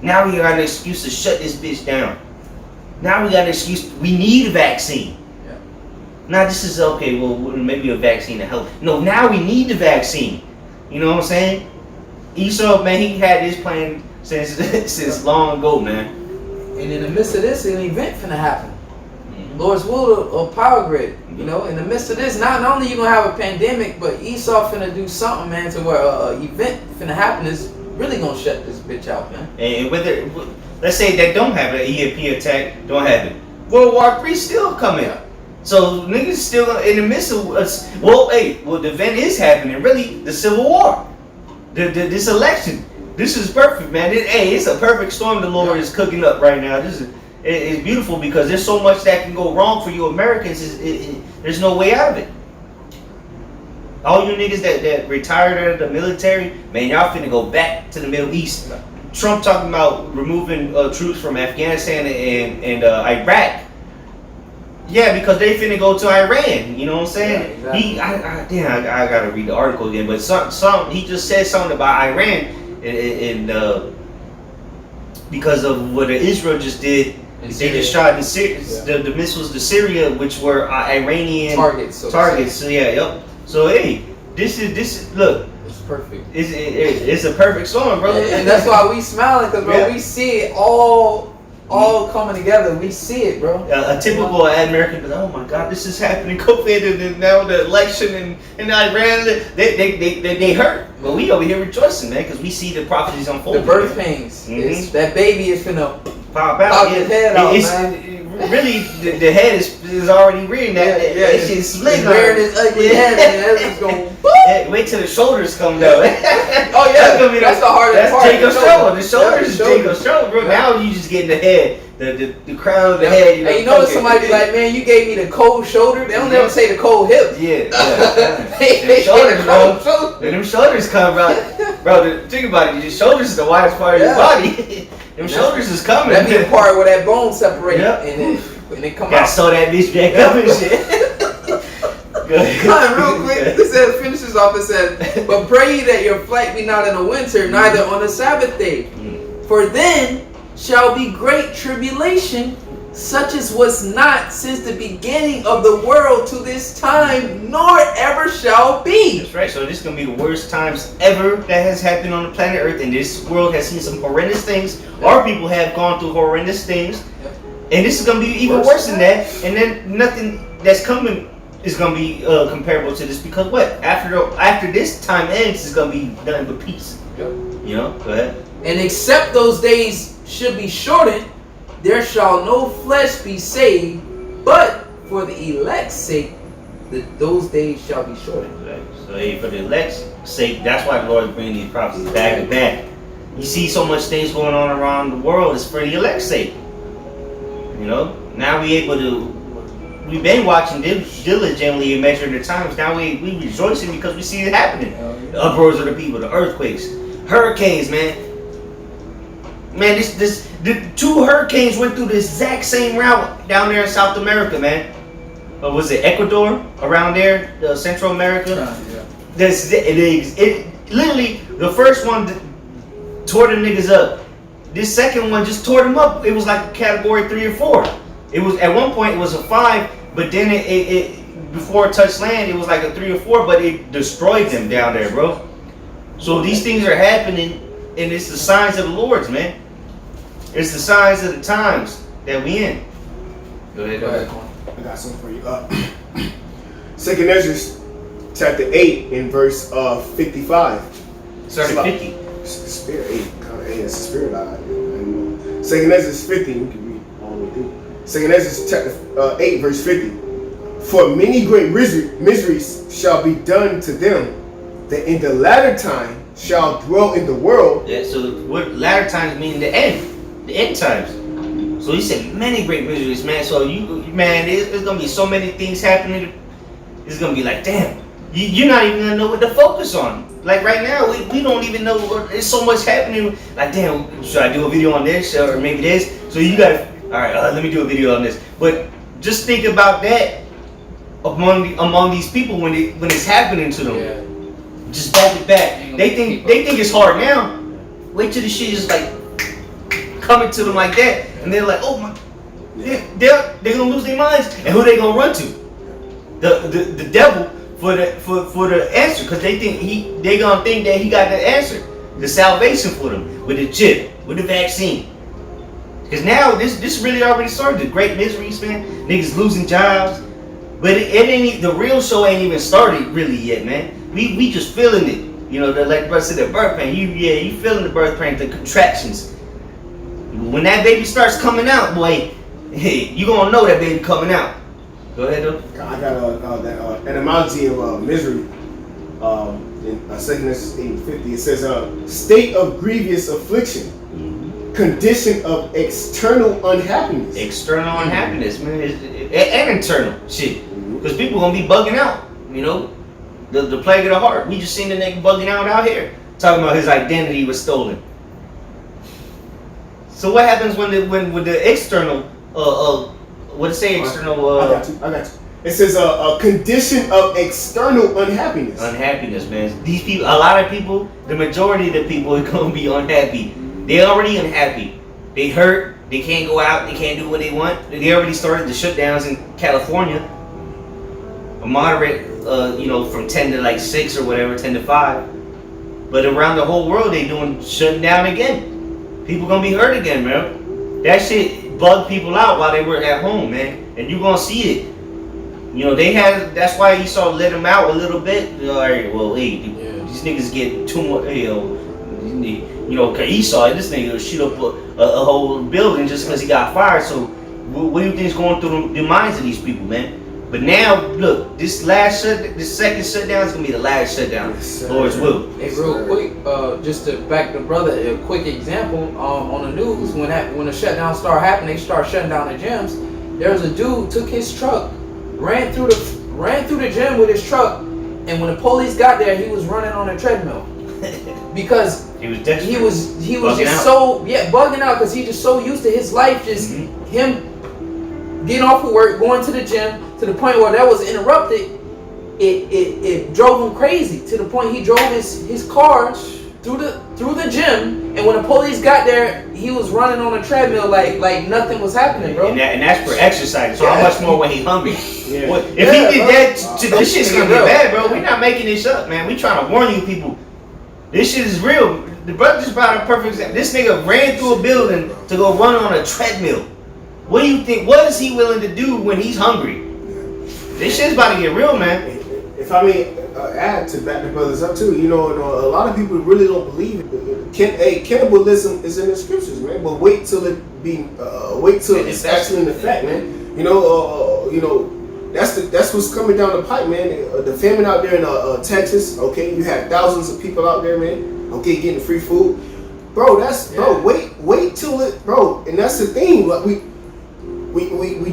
Speaker 1: Now we got an excuse to shut this bitch down. Now we got an excuse. We need a vaccine.
Speaker 4: Yeah.
Speaker 1: Now this is okay. Well, maybe a vaccine to help. No, now we need the vaccine. You know what I'm saying? Esau, man, he had this plan since long ago, man.
Speaker 4: And in the midst of this, an event finna happen. Lord's will of power grid. In the midst of this, not only you gonna have a pandemic, but Esau finna do something, man, to where an event finna happen is really gonna shut this bitch out, man.
Speaker 1: And whether, let's say that don't have an EMP attack, don't have it. World War III still coming up. So niggas still in the midst of us. The event is happening. Really, the Civil War, this election. This is perfect, man. It's a perfect storm the Lord is cooking up right now. It's beautiful because there's so much that can go wrong for you Americans. There's no way out of it. All you niggas that retired out of the military, man, y'all finna go back to the Middle East. Trump talking about removing troops from Afghanistan and Iraq. Yeah, because they finna go to Iran. You know what I'm saying?
Speaker 4: Yeah, exactly.
Speaker 1: I gotta read the article again. But he just said something about Iran and because of what Israel just did. They just shot the missiles to Syria, which were Iranian
Speaker 4: targets.
Speaker 1: So yeah, yep. So hey, this is look.
Speaker 4: It's perfect.
Speaker 1: It's a perfect storm, bro.
Speaker 4: And that's why we smiling, because bro, we see it all coming together. We see it, bro.
Speaker 1: A typical American, but oh my God, this is happening. COVID and now the election in Iran, they hurt. But we over here rejoicing, man, because we see the prophecies unfold.
Speaker 4: The birth pains. That baby is finna
Speaker 1: pop out.
Speaker 4: Pop his head out, man.
Speaker 1: Really, the head is already rearing. That shit's split.
Speaker 4: He's rearing his ugly head, and that's going.
Speaker 1: Wait till the shoulders come down.
Speaker 4: Oh yeah, that's the hardest part.
Speaker 1: That's Jacob's shoulder. The shoulders is Jacob's shoulder, bro. Now you just getting the head, the crown of the head.
Speaker 4: Hey, you know somebody be like, man, you gave me the cold shoulder. They don't never say the cold hip.
Speaker 1: Yeah.
Speaker 4: They
Speaker 1: shoulders, bro. Them shoulders come out, bro. Think about it. Your shoulders is the widest part of your body. Them shoulders is coming.
Speaker 4: That be the part where that bone separate and it come out.
Speaker 1: Gotta sew that bitch back up and shit.
Speaker 4: Real quick, it says, finishes off, it says, but pray ye that your flight be not in the winter, neither on the Sabbath day. For then shall be great tribulation, such as was not since the beginning of the world to this time, nor ever shall be.
Speaker 1: That's right. So this is gonna be the worst times ever that has happened on the planet Earth, and this world has seen some horrendous things. Our people have gone through horrendous things, and this is gonna be even worse than that. And then nothing that's coming is gonna be comparable to this, because what after this time ends is gonna be nothing but peace. You know. Go ahead.
Speaker 4: And except those days should be shortened, there shall no flesh be saved, but for the elect's sake, those days shall be shortened.
Speaker 1: Right. So hey, for the elect's sake, that's why the Lord is bringing these prophecies back to back. You see so much things going on around the world, it's for the elect's sake. You know, now we've been watching diligently and measuring the times. Now we rejoicing because we see it happening. The uproars of the people, the earthquakes, hurricanes, man. Man, the 2 hurricanes went through the exact same route down there in South America, man. Was it Ecuador around there, Central America? It literally, the first one tore them niggas up. This second one just tore them up. It was like a category 3 or 4. It was at one point it was a 5, but then it before it touched land it was like a 3 or 4, but it destroyed them down there, bro. So these things are happening, and it's the signs of the Lord's, man. It's the signs of the times that we in. Go ahead.
Speaker 3: I got something for you. 2 Ezra chapter 8 in verse 55.
Speaker 1: Start at 50.
Speaker 3: Spirit 8. It's a spirit eye. 2 Ezra 50. You can read all the way through. 2 Ezra chapter 8 verse 50. For many great miseries shall be done to them that in the latter time shall dwell in the world.
Speaker 1: Yeah, so what latter times mean the end times. So he said many great miseries, man. So there's gonna be so many things happening. It's gonna be like, damn, you're not even gonna know what to focus on. Like right now, we don't even know. There's so much happening. Like, damn, should I do a video on this or maybe this? So you gotta, all right, let me do a video on this. But just think about that among these people when it's happening to them.
Speaker 4: Yeah.
Speaker 1: Just back to back. They think it's hard now. Wait till the shit is like coming to them like that, and they're like, oh my, they're gonna lose their minds, and who they gonna run to? The devil for the answer, because they gonna think that he got the answer, the salvation for them with the chip, with the vaccine. Because now this really already started. The great miseries, man. Niggas losing jobs, but it ain't. The real show ain't even started really yet, man. We just feeling it. You know, like the brother said, the birth pain. You feeling the birth pain, the contractions. When that baby starts coming out, boy, hey, you gonna know that baby coming out. Go ahead, though.
Speaker 3: I got that etymology of misery. In 2 Ezra 8:50, it says, state of grievous affliction, condition of external unhappiness.
Speaker 1: External unhappiness, man, and internal shit. Because people gonna be bugging out, you know. The plague of the heart. We just seen the nigga bugging out here, talking about his identity was stolen. So what happens when with the external what it say external
Speaker 3: I got you. It says a condition of external unhappiness.
Speaker 1: Unhappiness, man. These people, a lot of people, the majority of the people are gonna be unhappy. They already unhappy. They hurt. They can't go out. They can't do what they want. They already started the shutdowns in California. A moderate, from 10 to like 6 or whatever, 10 to 5. But around the whole world, they doing shutting down again. People gonna be hurt again, man. That shit bugged people out while they were at home, man. And you gonna see it. That's why you saw let them out a little bit. All right, well, hey, these niggas get too much, cause he saw it. This nigga shoot up a whole building just because he got fired. So, what do you think is going through the minds of these people, man? But now, look, this second shutdown is gonna be the last shutdown. Lord's will.
Speaker 4: Hey, real quick, just to back the brother, a quick example on the news when the shutdown started happening, they started shutting down the gyms. There was a dude took his truck, ran through the gym with his truck, and when the police got there, he was running on a treadmill because he was just bugging out because he just so used to his life, just him getting off of work, going to the gym, to the point where that was interrupted. It drove him crazy to the point he drove his car through the gym, and when the police got there, he was running on a treadmill like nothing was happening, bro.
Speaker 1: And that's for exercise. So how much more when he hungry?
Speaker 3: Yeah.
Speaker 1: If he did that, this shit's gonna be bad, bro. We're not making this up, man. We trying to warn you people. This shit is real. The brother just brought a perfect example. This nigga ran through a building to go run on a treadmill. What do you think? What is he willing to do when he's hungry? This shit's about to get real, man.
Speaker 3: If I may add to back the brothers up too, a lot of people really don't believe it. Cannibalism is in the scriptures, man. But wait till it's actually in effect, man. That's what's coming down the pipe, man. The famine out there in Texas, okay. You had thousands of people out there, man. Okay, getting free food, bro. Wait till it, bro. And that's the thing. Like we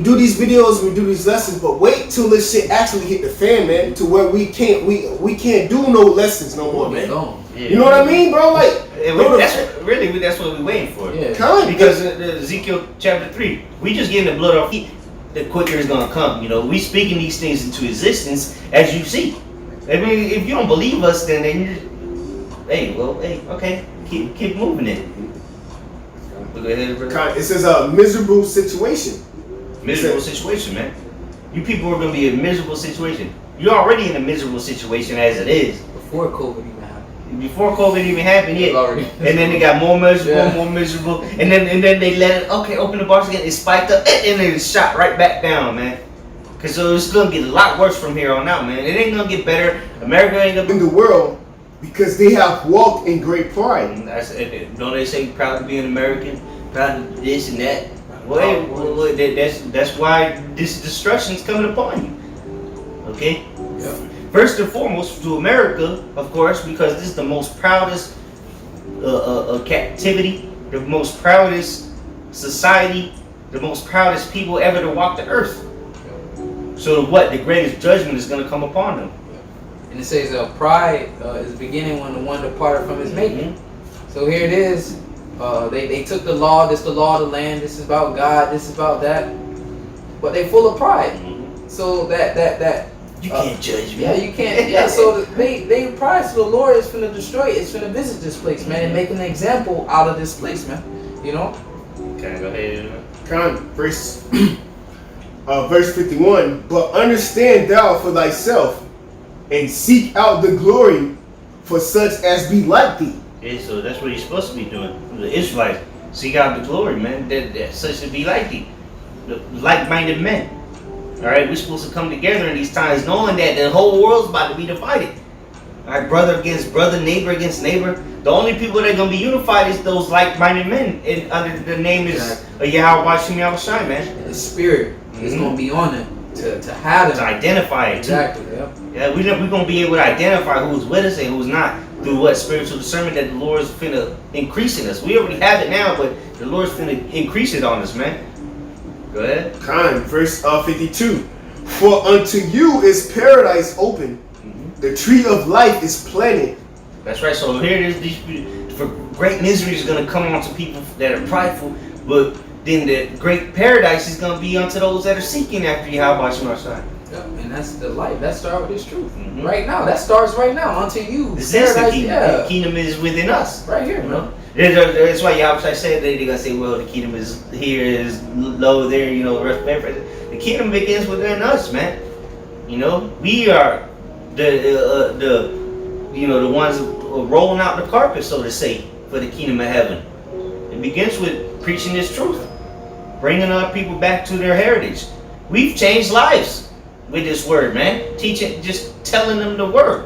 Speaker 3: do these videos, we do these lessons, but wait till this shit actually hit the fan, man, to where we can't do no lessons no more, man.
Speaker 1: Yeah.
Speaker 3: You know what I mean, bro? Like,
Speaker 1: that's what we're waiting for.
Speaker 3: Yeah.
Speaker 1: Because Ezekiel chapter 3, we just getting the blood off feet, the quicker it's gonna come. We speaking these things into existence as you see. I mean, if you don't believe us, then okay, keep moving it.
Speaker 3: It says a miserable situation.
Speaker 1: Miserable situation, man. You people are gonna be in a miserable situation. You're already in a miserable situation as it is.
Speaker 4: Before COVID even happened.
Speaker 1: Yeah. And then they got more miserable, and then they let it. Okay, open the bars again. It spiked up, and then it shot right back down, man. Cause so it's gonna get a lot worse from here on out, man. It ain't gonna get better. America ain't gonna
Speaker 3: in the world because they have walked in great pride.
Speaker 1: Don't they say proud to be an American, proud of this and that? Well, that's why this destruction's coming upon you. Okay.
Speaker 4: Yeah.
Speaker 1: First and foremost, to America, of course, because this is the most proudest captivity, the most proudest society, the most proudest people ever to walk the earth. So what? The greatest judgment is going to come upon them.
Speaker 4: And it says pride is beginning when the one departed from his making. So here it is. They took the law. This is the law of the land. This is about God. This is about that. But they full of pride. So that
Speaker 1: you can't judge me.
Speaker 4: Yeah, you can't. Yeah, so they pride. So the Lord is finna destroy it. It's finna visit this place, man, and making an example out of this place, man.
Speaker 1: Can I go ahead?
Speaker 3: Verse 51. But understand thou for thyself, and seek out the glory for such as be like thee.
Speaker 1: Yeah, so that's what you're supposed to be doing. The Israelites seek out the glory, man. That such to be like thee, the like-minded men. All right, we're supposed to come together in these times, knowing that the whole world's about to be divided. All right, brother against brother, neighbor against neighbor. The only people that are gonna be unified is those like-minded men. And under the name is Yahweh Hashem Yahushai, man.
Speaker 4: And the spirit is gonna be on them to have them.
Speaker 1: To identify it.
Speaker 4: Exactly.
Speaker 1: Too. Yeah, we're gonna be able to identify who's with us and who's not through what spiritual discernment that the Lord's finna increase in us. We already have it now, but the Lord's finna increase it on us, man. Go ahead.
Speaker 3: Verse 52. For unto you is paradise open, The tree of life is planted.
Speaker 1: That's right. So here it is. For great misery is going to come onto people that are prideful, but then the great paradise is going to be unto those that are seeking after Yahweh Shemashai.
Speaker 4: Yep, and that's the life. That starts with this truth.
Speaker 1: Mhm.
Speaker 4: Right now. That starts right now. Unto you.
Speaker 1: This is the
Speaker 4: Paradise,
Speaker 1: kingdom.
Speaker 4: yeah.
Speaker 1: The kingdom is within us.
Speaker 4: Right here,
Speaker 1: You
Speaker 4: man.
Speaker 1: know? That's why Yahweh said that they're going to say, well, the kingdom is here, is low there, you know, the kingdom begins within us, man. You know, we are the ones rolling out the carpet, so to say, for the kingdom of heaven. It begins with preaching this truth, bringing our people back to their heritage. We've changed lives with this word, man. Teaching, just telling them the word,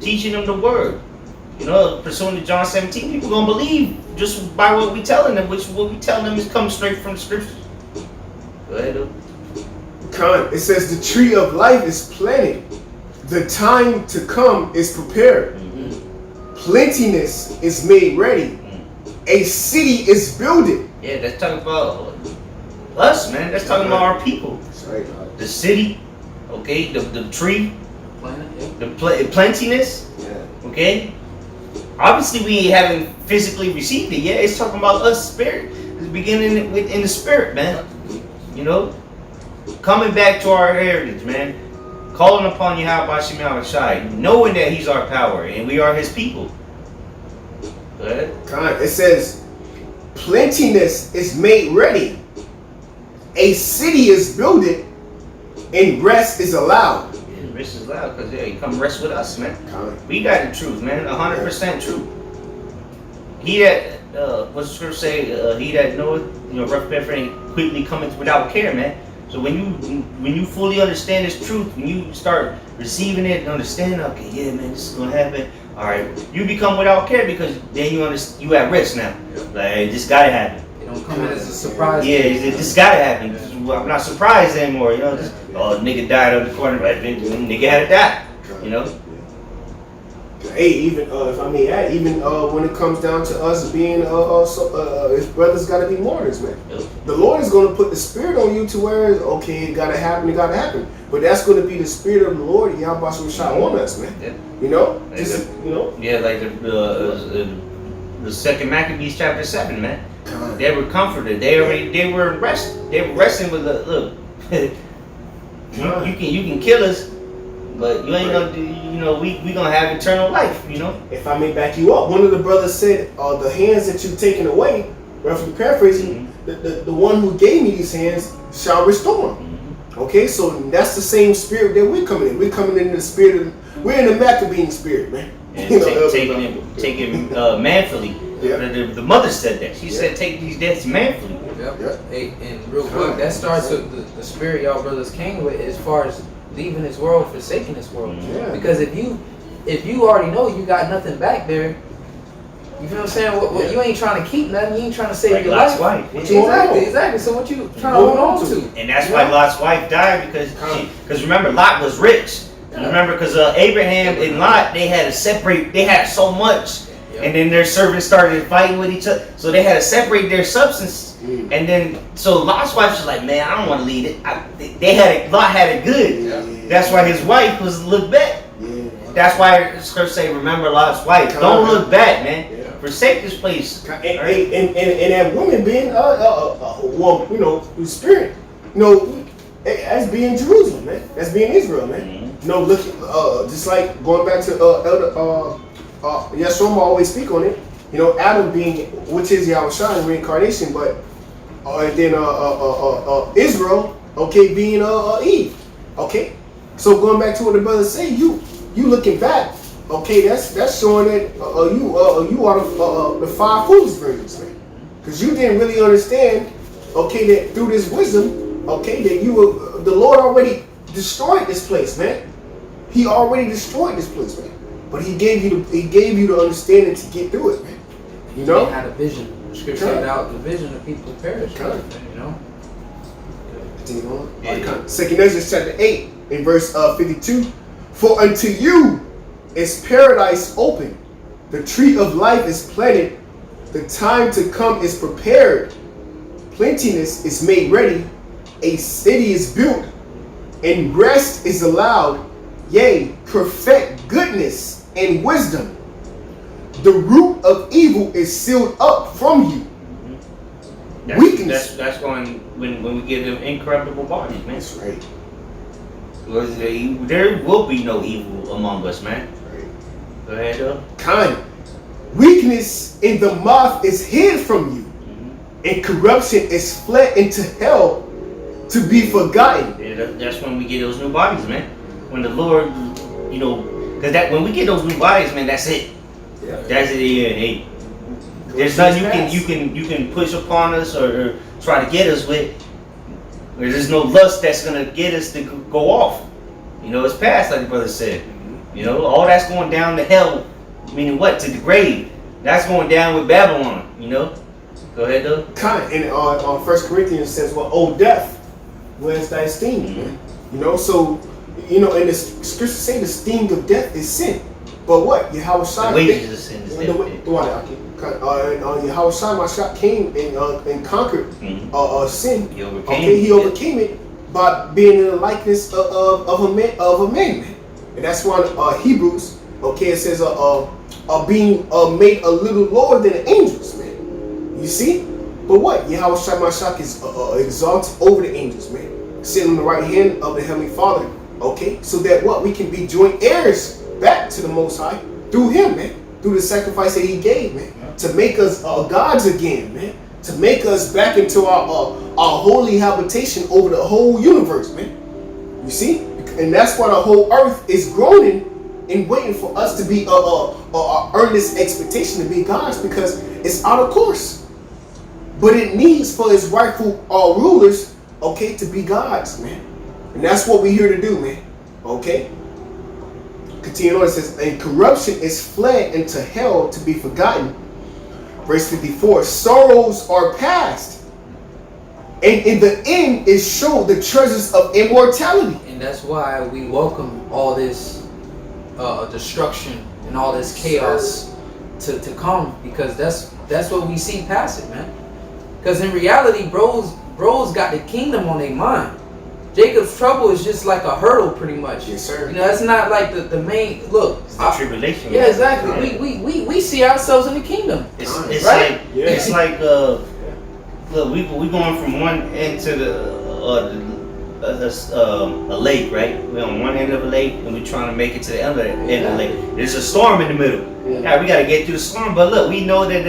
Speaker 1: teaching them the word. You know, pursuing to John 17, people gonna believe just by what we telling them, which what we telling them is coming straight from the scriptures. Go ahead, dude.
Speaker 3: It says the tree of life is planted. The time to come is prepared. Plentiness is made ready. A city is builded.
Speaker 1: Yeah, that's talking about us, man. That's talking about our people.
Speaker 3: That's right.
Speaker 1: The city, okay, the tree,
Speaker 4: Planet, yeah.
Speaker 1: the plentiness,
Speaker 3: Yeah.
Speaker 1: okay. Obviously, we haven't physically received it yet. It's talking about us, spirit. It's beginning in the spirit, man. You know, coming back to our heritage, man. Calling upon Yahweh Shemel Shai, knowing that He's our power and we are His people. Go ahead.
Speaker 3: It says, plentiness is made ready. A city is builded, and rest is allowed.
Speaker 1: Yeah, rest is loud because you come rest with us, man.
Speaker 3: Con.
Speaker 1: We got the truth, man. 100% true. He that, what's the scripture say? He that knoweth, rough pepper ain't quickly cometh without care, man. So when you fully understand this truth, when you start receiving it and understand, okay, yeah, man, this is gonna happen. All right, you become without care because then you at rest now. Like, hey, this gotta happen.
Speaker 4: It don't come in as a surprise.
Speaker 1: Yeah, this gotta happen. I'm not surprised anymore. Nigga died on the corner, but nigga had to die. You know.
Speaker 3: Hey, even if I may add, even when it comes down to us being his brothers got to be martyrs, man.
Speaker 1: Yep.
Speaker 3: The Lord is going to put the spirit on you to where okay, it gotta happen, but that's going to be the spirit of the Lord, Yahweh Shai on us, man.
Speaker 1: Yeah.
Speaker 3: You know,
Speaker 1: Yeah, like the second Maccabees chapter 7, man. They were comforted. They were rest. They were resting with the look. you can kill us, but you ain't gonna do. We gonna have eternal life.
Speaker 3: If I may back you up, one of the brothers said, the hands that you've taken away, roughly paraphrasing, the one who gave me these hands shall restore them. Okay, so that's the same spirit that we're coming in. We're coming in the spirit of, we're in the Maccabean spirit, man.
Speaker 1: And taking manfully.
Speaker 3: Yeah.
Speaker 1: The mother said that. She said, take these deaths manfully.
Speaker 4: Yep. Hey, and real quick, that starts with the spirit y'all brothers came with as far as leaving this world, forsaking this world.
Speaker 3: Yeah.
Speaker 4: Because if you already know you got nothing back there, you feel what I'm saying? What you ain't trying to keep nothing. You ain't trying to save
Speaker 1: Like
Speaker 4: your
Speaker 1: Lot's
Speaker 4: life.
Speaker 1: wife.
Speaker 4: Exactly. So what you trying to hold on to?
Speaker 1: And that's why Lot's wife died because remember Lot was rich.
Speaker 4: Yeah.
Speaker 1: Remember because Abraham and Lot they had to separate. They had so much. And then their servants started fighting with each other. So they had to separate their substance. And then, so Lot's wife was like, man, I don't want to lead it. Lot had it good.
Speaker 3: Yeah.
Speaker 1: That's why his wife was look back.
Speaker 3: Yeah.
Speaker 1: That's why the scripture say, remember Lot's wife. Don't look back, man.
Speaker 3: Yeah.
Speaker 1: Forsake this place.
Speaker 3: And that woman being, spirit, as being Jerusalem, man. That's being Israel, man. Looking, just like going back to Elder, Yeshua always speak on it. Adam being, which is Yahushua reincarnation, but and then Israel, okay, being Eve, okay. So going back to what the brothers say, you looking back, okay, that's showing that you are the five foolish virgins, man, because you didn't really understand, okay, that through this wisdom, okay, that the Lord already destroyed this place, man. He already destroyed this place, man. But he gave you the understanding to get through it, man.
Speaker 4: They had a vision. The scripture said out the vision of people perish.
Speaker 3: Continue on. Second Ezra chapter 8 in verse 52. For unto you is paradise open. The tree of life is planted. The time to come is prepared. Plentiness is made ready. A city is built. And rest is allowed. yea, perfect goodness and wisdom. The root of evil is sealed up from you. Weakness.
Speaker 1: That's going when we get them incorruptible bodies, man.
Speaker 3: That's right.
Speaker 1: There will be no evil among us, man.
Speaker 3: Right.
Speaker 1: Go ahead, though.
Speaker 3: Kind. Weakness in the mouth is hid from you, and corruption is fled into hell to be forgotten.
Speaker 1: Yeah, that's when we get those new bodies, man. When the Lord, because that when we get those new bodies, man, that's it.
Speaker 3: Yeah.
Speaker 1: That's it. Yeah, hey. There's nothing you can push upon us or try to get us with. There's no lust that's gonna get us to go off. It's past, like the brother said. All that's going down to hell, meaning what? To the grave. That's going down with Babylon. Go ahead, though.
Speaker 3: Kind. And on 1 Corinthians says, "Well, O death, where's thy sting?" Man? So and the scriptures say the sting of death is sin. But what? Yahweh Shai.
Speaker 1: The wages of sin is death.
Speaker 3: Yahweh Shai, my shot came and conquered sin.
Speaker 1: He overcame
Speaker 3: He overcame it by being in the likeness of a man. And that's why Hebrews, it says being made a little lower than the angels, man. You see? But what? Yahweh Shai Mashak is exalted over the angels, man. Sitting on the right hand of the Heavenly Father. So that what? We can be joint heirs back to the Most High through Him, man. Through the sacrifice that He gave, man. To make us gods again, man. To make us back into our holy habitation over the whole universe, man. You see? And that's why the whole earth is groaning and waiting for us to be a earnest expectation to be gods, because it's out of course. But it needs for its rightful rulers, to be gods, man. And that's what we're here to do, man. Continue on, it says, and corruption is fled into hell to be forgotten. Verse 54, sorrows are past, and in the end is shown the treasures of immortality.
Speaker 4: And that's why we welcome all this destruction and all this chaos to come, because that's what we see past it, man. Because in reality, bros got the kingdom on their mind. Jacob's trouble is just like a hurdle, pretty much.
Speaker 3: Yes, sir.
Speaker 4: That's not like the main look.
Speaker 1: It's the tribulation.
Speaker 4: Yeah, exactly. We see ourselves in the kingdom.
Speaker 1: It's
Speaker 4: right?
Speaker 1: like look, we going from one end to a lake, right? We're on one end of a lake and we're trying to make it to the other end of the lake. There's a storm in the middle. Yeah, we gotta get through the storm, but look, we know that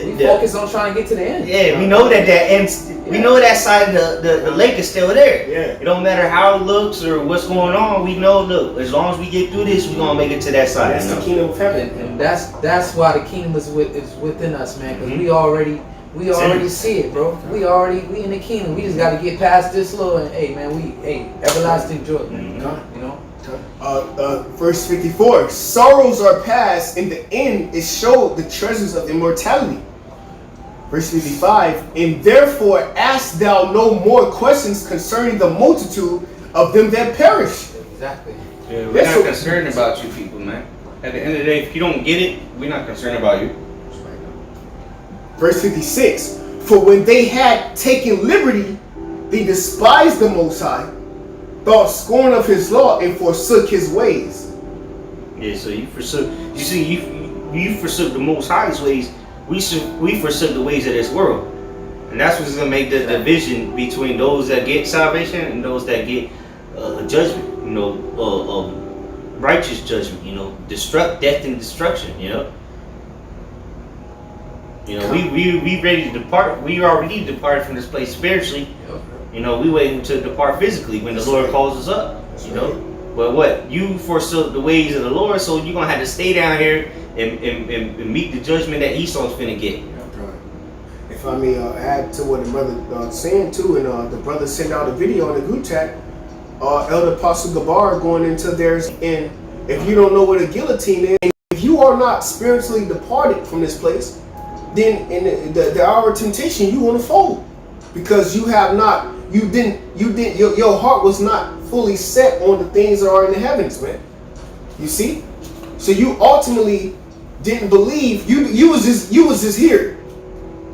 Speaker 4: we focus on trying to get to the end.
Speaker 1: Yeah, we know that end. We know that side of the lake is still there.
Speaker 3: Yeah.
Speaker 1: It don't matter how it looks or what's going on. We know, look, as long as we get through this, we're gonna make it to that side.
Speaker 3: That's the kingdom of heaven,
Speaker 4: and that's why the kingdom is within us, man. Because we already see it, bro. We in the kingdom. We just got to get past this little and everlasting joy.
Speaker 3: Verse 54, sorrows are past, in the end is showed the treasures of immortality. Verse 55, and therefore ask thou no more questions concerning the multitude of them that perish.
Speaker 4: Exactly.
Speaker 1: Yeah, we're not concerned about you people, man. At the end of the day, if you don't get it, we're not concerned about you.
Speaker 3: Verse 56, for when they had taken liberty, they despised the Most High, thought scorn of His law, and forsook His ways.
Speaker 1: Yeah, so you forsook the Most High's ways. We forsook the ways of this world, and that's what's gonna make the division between those that get salvation and those that get judgment. Righteous judgment. Death and destruction. We ready to depart. We already departed from this place spiritually. We waiting to depart physically when the Lord calls us up. But what? You forsook the ways of the Lord, so you're gonna have to stay down here and meet the judgment that Esau's finna get.
Speaker 3: If I may add to what the brother saying too, and the brother sent out a video in the group chat, Elder Apostle Gabar going into theirs, and if you don't know what a guillotine is, if you are not spiritually departed from this place, then in the hour of temptation you want to fold, because you have not, your heart was not fully set on the things that are in the heavens, man. You see, so you ultimately didn't believe. You was just here.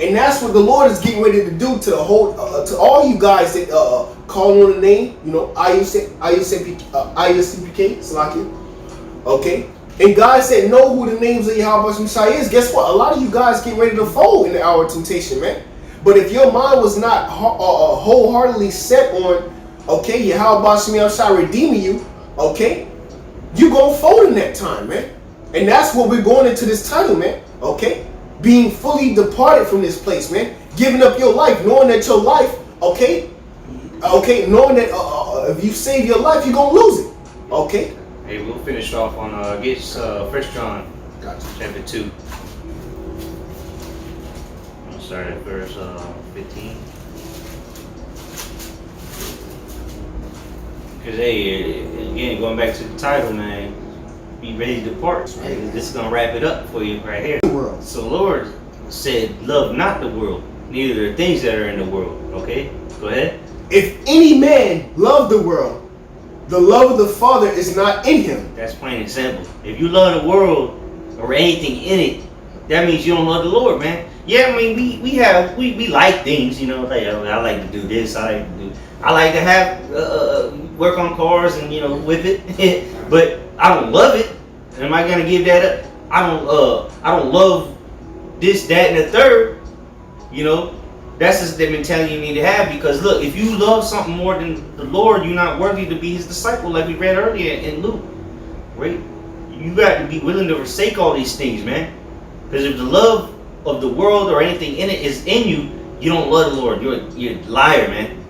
Speaker 3: And that's what the Lord is getting ready to do to the whole, to all you guys that call on the name, you know, IUCPK, Salaki. Okay? And God said, know who the names of Yahweh Messiah is. Guess what? A lot of you guys get ready to fold in the hour of temptation, man. But if your mind was not wholeheartedly set on, okay, Yahweh Messiah redeeming you, okay, you gonna fold in that time, man. And that's what we're going into this title, man. Okay? Being fully departed from this place, man. Giving up your life, knowing that your life, okay, knowing that if you save your life, you're gonna lose it. Okay?
Speaker 1: Hey, we'll finish off on 1 John chapter 2. I'll start at verse 15. Because, hey, again, going back to the title, man, be ready to depart. Right? This is going to wrap it up for you right here. So, Lord said, love not the world, neither the things that are in the world. Okay? Go ahead.
Speaker 3: If any man love the world, the love of the Father is not in him.
Speaker 1: That's plain and simple. If you love the world or anything in it, that means you don't love the Lord, man. Yeah, I mean, we like things, you know, like, I like to do this, I like to have work on cars and, you know, whip it, but I don't love it. Am I gonna give that up? I don't love this, that, and the third. You know, that's just the mentality you need to have. Because look, if you love something more than the Lord, you're not worthy to be His disciple, like we read earlier in Luke. Right? You got to be willing to forsake all these things, man. Because if the love of the world or anything in it is in you, you don't love the Lord. You're a liar, man.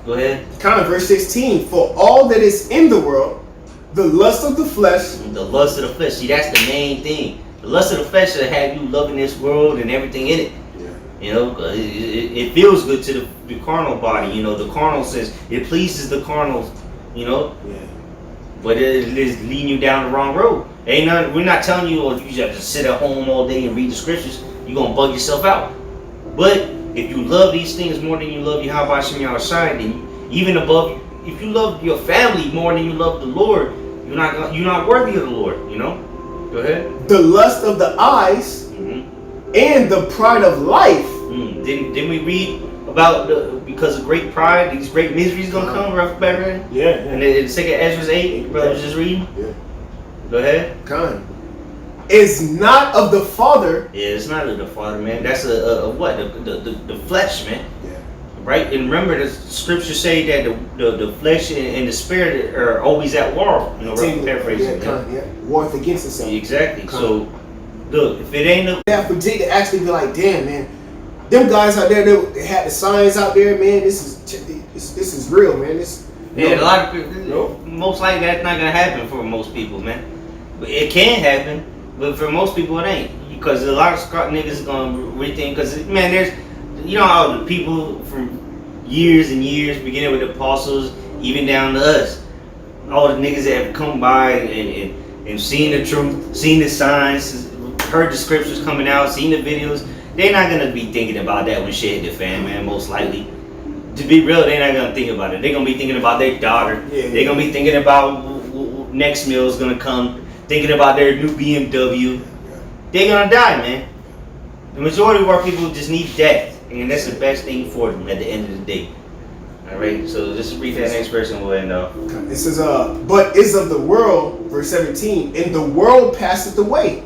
Speaker 1: Go ahead.
Speaker 3: Kind of verse 16. For all that is in the world, the lust of the flesh.
Speaker 1: The lust of the flesh. See, that's the main thing. The lust of the flesh will have you loving this world and everything in it.
Speaker 3: Yeah.
Speaker 1: You know, it feels good to the carnal body. You know, the carnal says it pleases the carnal. You know. Yeah. But it is leading you down the wrong road. We're not telling you, you just have to sit at home all day and read the scriptures. You're gonna bug yourself out. But if you love these things more than you love Yahweh Shem Yahushai, then even above, if you love your family more than you love the Lord, you're not worthy of the Lord. You know. Go ahead.
Speaker 3: The lust of the eyes and the pride of life.
Speaker 1: Didn't we read about because of great pride, these great miseries gonna come right back there?
Speaker 3: Yeah.
Speaker 1: And then the second Ezra's 8, your brother was just reading.
Speaker 3: Yeah.
Speaker 1: Go ahead.
Speaker 3: Kind. Is not of the Father.
Speaker 1: Yeah, it's not of the Father, man. That's what? The flesh, man.
Speaker 3: Yeah.
Speaker 1: Right? And remember, the scriptures say that the flesh and the spirit are always at war. You know, roughly paraphrasing.
Speaker 3: Yeah. Warring against itself.
Speaker 1: Exactly. So, look, if it ain't
Speaker 3: for Jake to actually be like, damn, man, them guys out there, they had the signs out there, man. This is real, man.
Speaker 1: A lot of people. Most likely that's not gonna happen for most people, man. But it can happen, but for most people it ain't, because a lot of niggas gonna rethink. Because man, there's, you know, all the people from years and years, beginning with the apostles, even down to us, all the niggas that have come by and seen the truth, seen the signs, heard the scriptures coming out, seen the videos. They're not gonna be thinking about that when shit hit the fan, man. Most likely. To be real, they're not gonna think about it. They're gonna be thinking about their daughter. Yeah. They're gonna be thinking about next meal is gonna come. Thinking about their new BMW. They're gonna die, man. The majority of our people just need death, and that's the best thing for them at the end of the day. All right. So just read that next verse and we'll end off.
Speaker 3: It says, "But is of the world," verse 17, "and the world passeth away,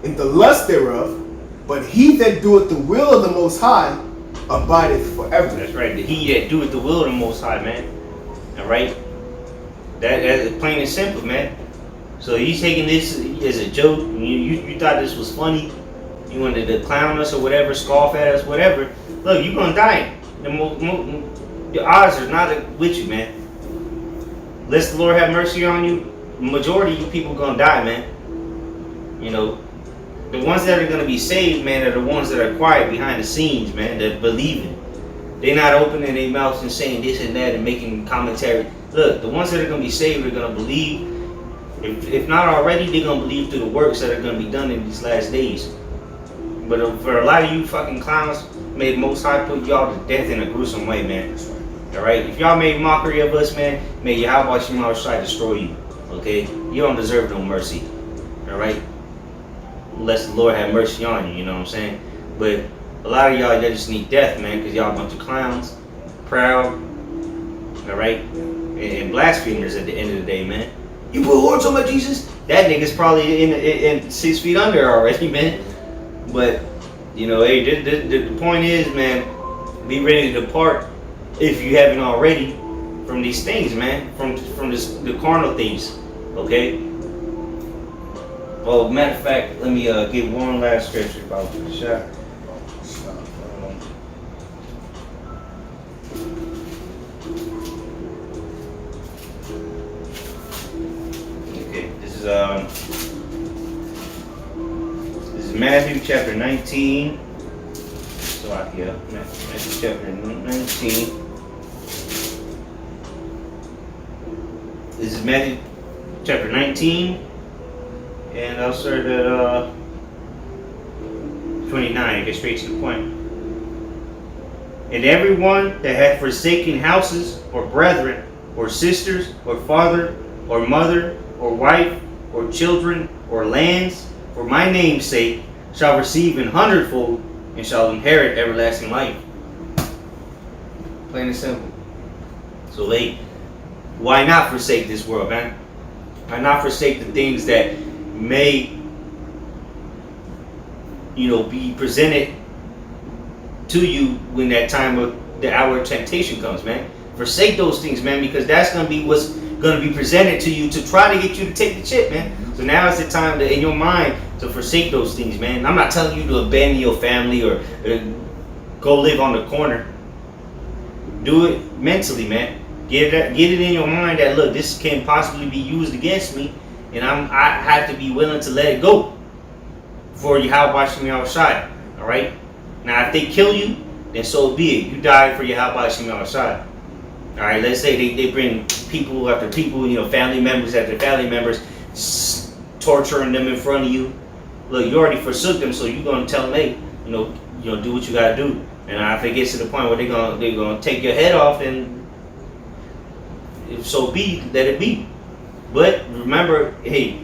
Speaker 3: and the lust thereof. But he that doeth the will of the Most High abideth forever."
Speaker 1: That's right. He that doeth the will of the Most High, man. All right. That's plain and simple, man. So he's taking this as a joke. You thought this was funny. You wanted to clown us or whatever, scoff at us, whatever. Look, you're gonna die. The odds are not with you, man. Unless the Lord have mercy on you, the majority of you people gonna die, man. You know. The ones that are going to be saved, man, are the ones that are quiet behind the scenes, man, that believing. They're not opening their mouths and saying this and that and making commentary. Look, the ones that are going to be saved are going to believe. If not already, they're going to believe through the works that are going to be done in these last days. But for a lot of you fucking clowns, may the Most High put y'all to death in a gruesome way, man. All right? If y'all made mockery of us, man, may Yahweh Shem Yahushai destroy you. Okay? You don't deserve no mercy. All right? Unless the Lord have mercy on you, you know what I'm saying? But a lot of y'all just need death, man, because y'all a bunch of clowns, proud, all right, and blasphemers at the end of the day, man. You put horns on my Jesus? That nigga's probably in 6 feet under already, man. But you know, hey, the point is, man, be ready to depart if you haven't already from these things, man, from the carnal things, okay? Oh, matter of fact, let me get one last scripture about the shot. Okay, this is Matthew chapter 19. So yeah, Matthew chapter 19. This is Matthew chapter 19, and I'll start at 29, get straight to the point. And everyone that hath forsaken houses, or brethren, or sisters, or father, or mother, or wife, or children, or lands, for my name's sake, shall receive an hundredfold, and shall inherit everlasting life. Plain and simple. So why not forsake this world, man? Why not forsake the things that may, you know, be presented to you when that time of the hour of temptation comes, man? Forsake those things, man, because that's gonna be what's gonna be presented to you to try to get you to take the chip, man. So now is the time to, in your mind, to forsake those things, man. I'm not telling you to abandon your family or go live on the corner. Do it mentally, man. Get it in your mind that, look, this can possibly be used against me, and I have to be willing to let it go for Yahweh Shem Yahushai. All right. Now, if they kill you, then so be it. You died for Yahweh Shem Yahushai. All right. Let's say they bring people after people, you know, family members after family members, torturing them in front of you. Look, you already forsook them, so you're gonna tell them, hey, you know, do what you gotta do. And if it gets to the point where they're gonna take your head off, then if so be, let it be. But remember, hey,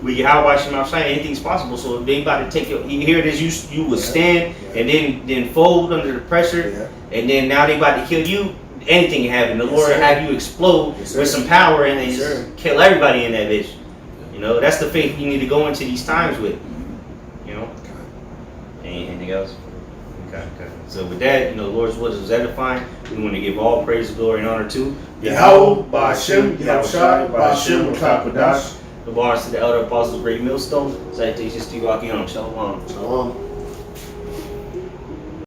Speaker 1: with Yahweh Shem Yahushai, anything's possible. So if they about to take here it is, you would stand and then fold under the pressure, and then now they about to kill you. Anything can happen. The Lord will have you explode with some power and just kill everybody in that bitch. You know, that's the faith you need to go into these times with. You know. Anything else? Okay. So with that, you know, the Lord's word is edifying. We want to give all praise, glory, and honor to
Speaker 3: Yahweh, Ba'ashem, Yahushai, Ba'ashem, Kakadosh.
Speaker 1: the bars to the elder apostles, great millstone. Salutations to you, Akim. Shalom.
Speaker 3: Shalom.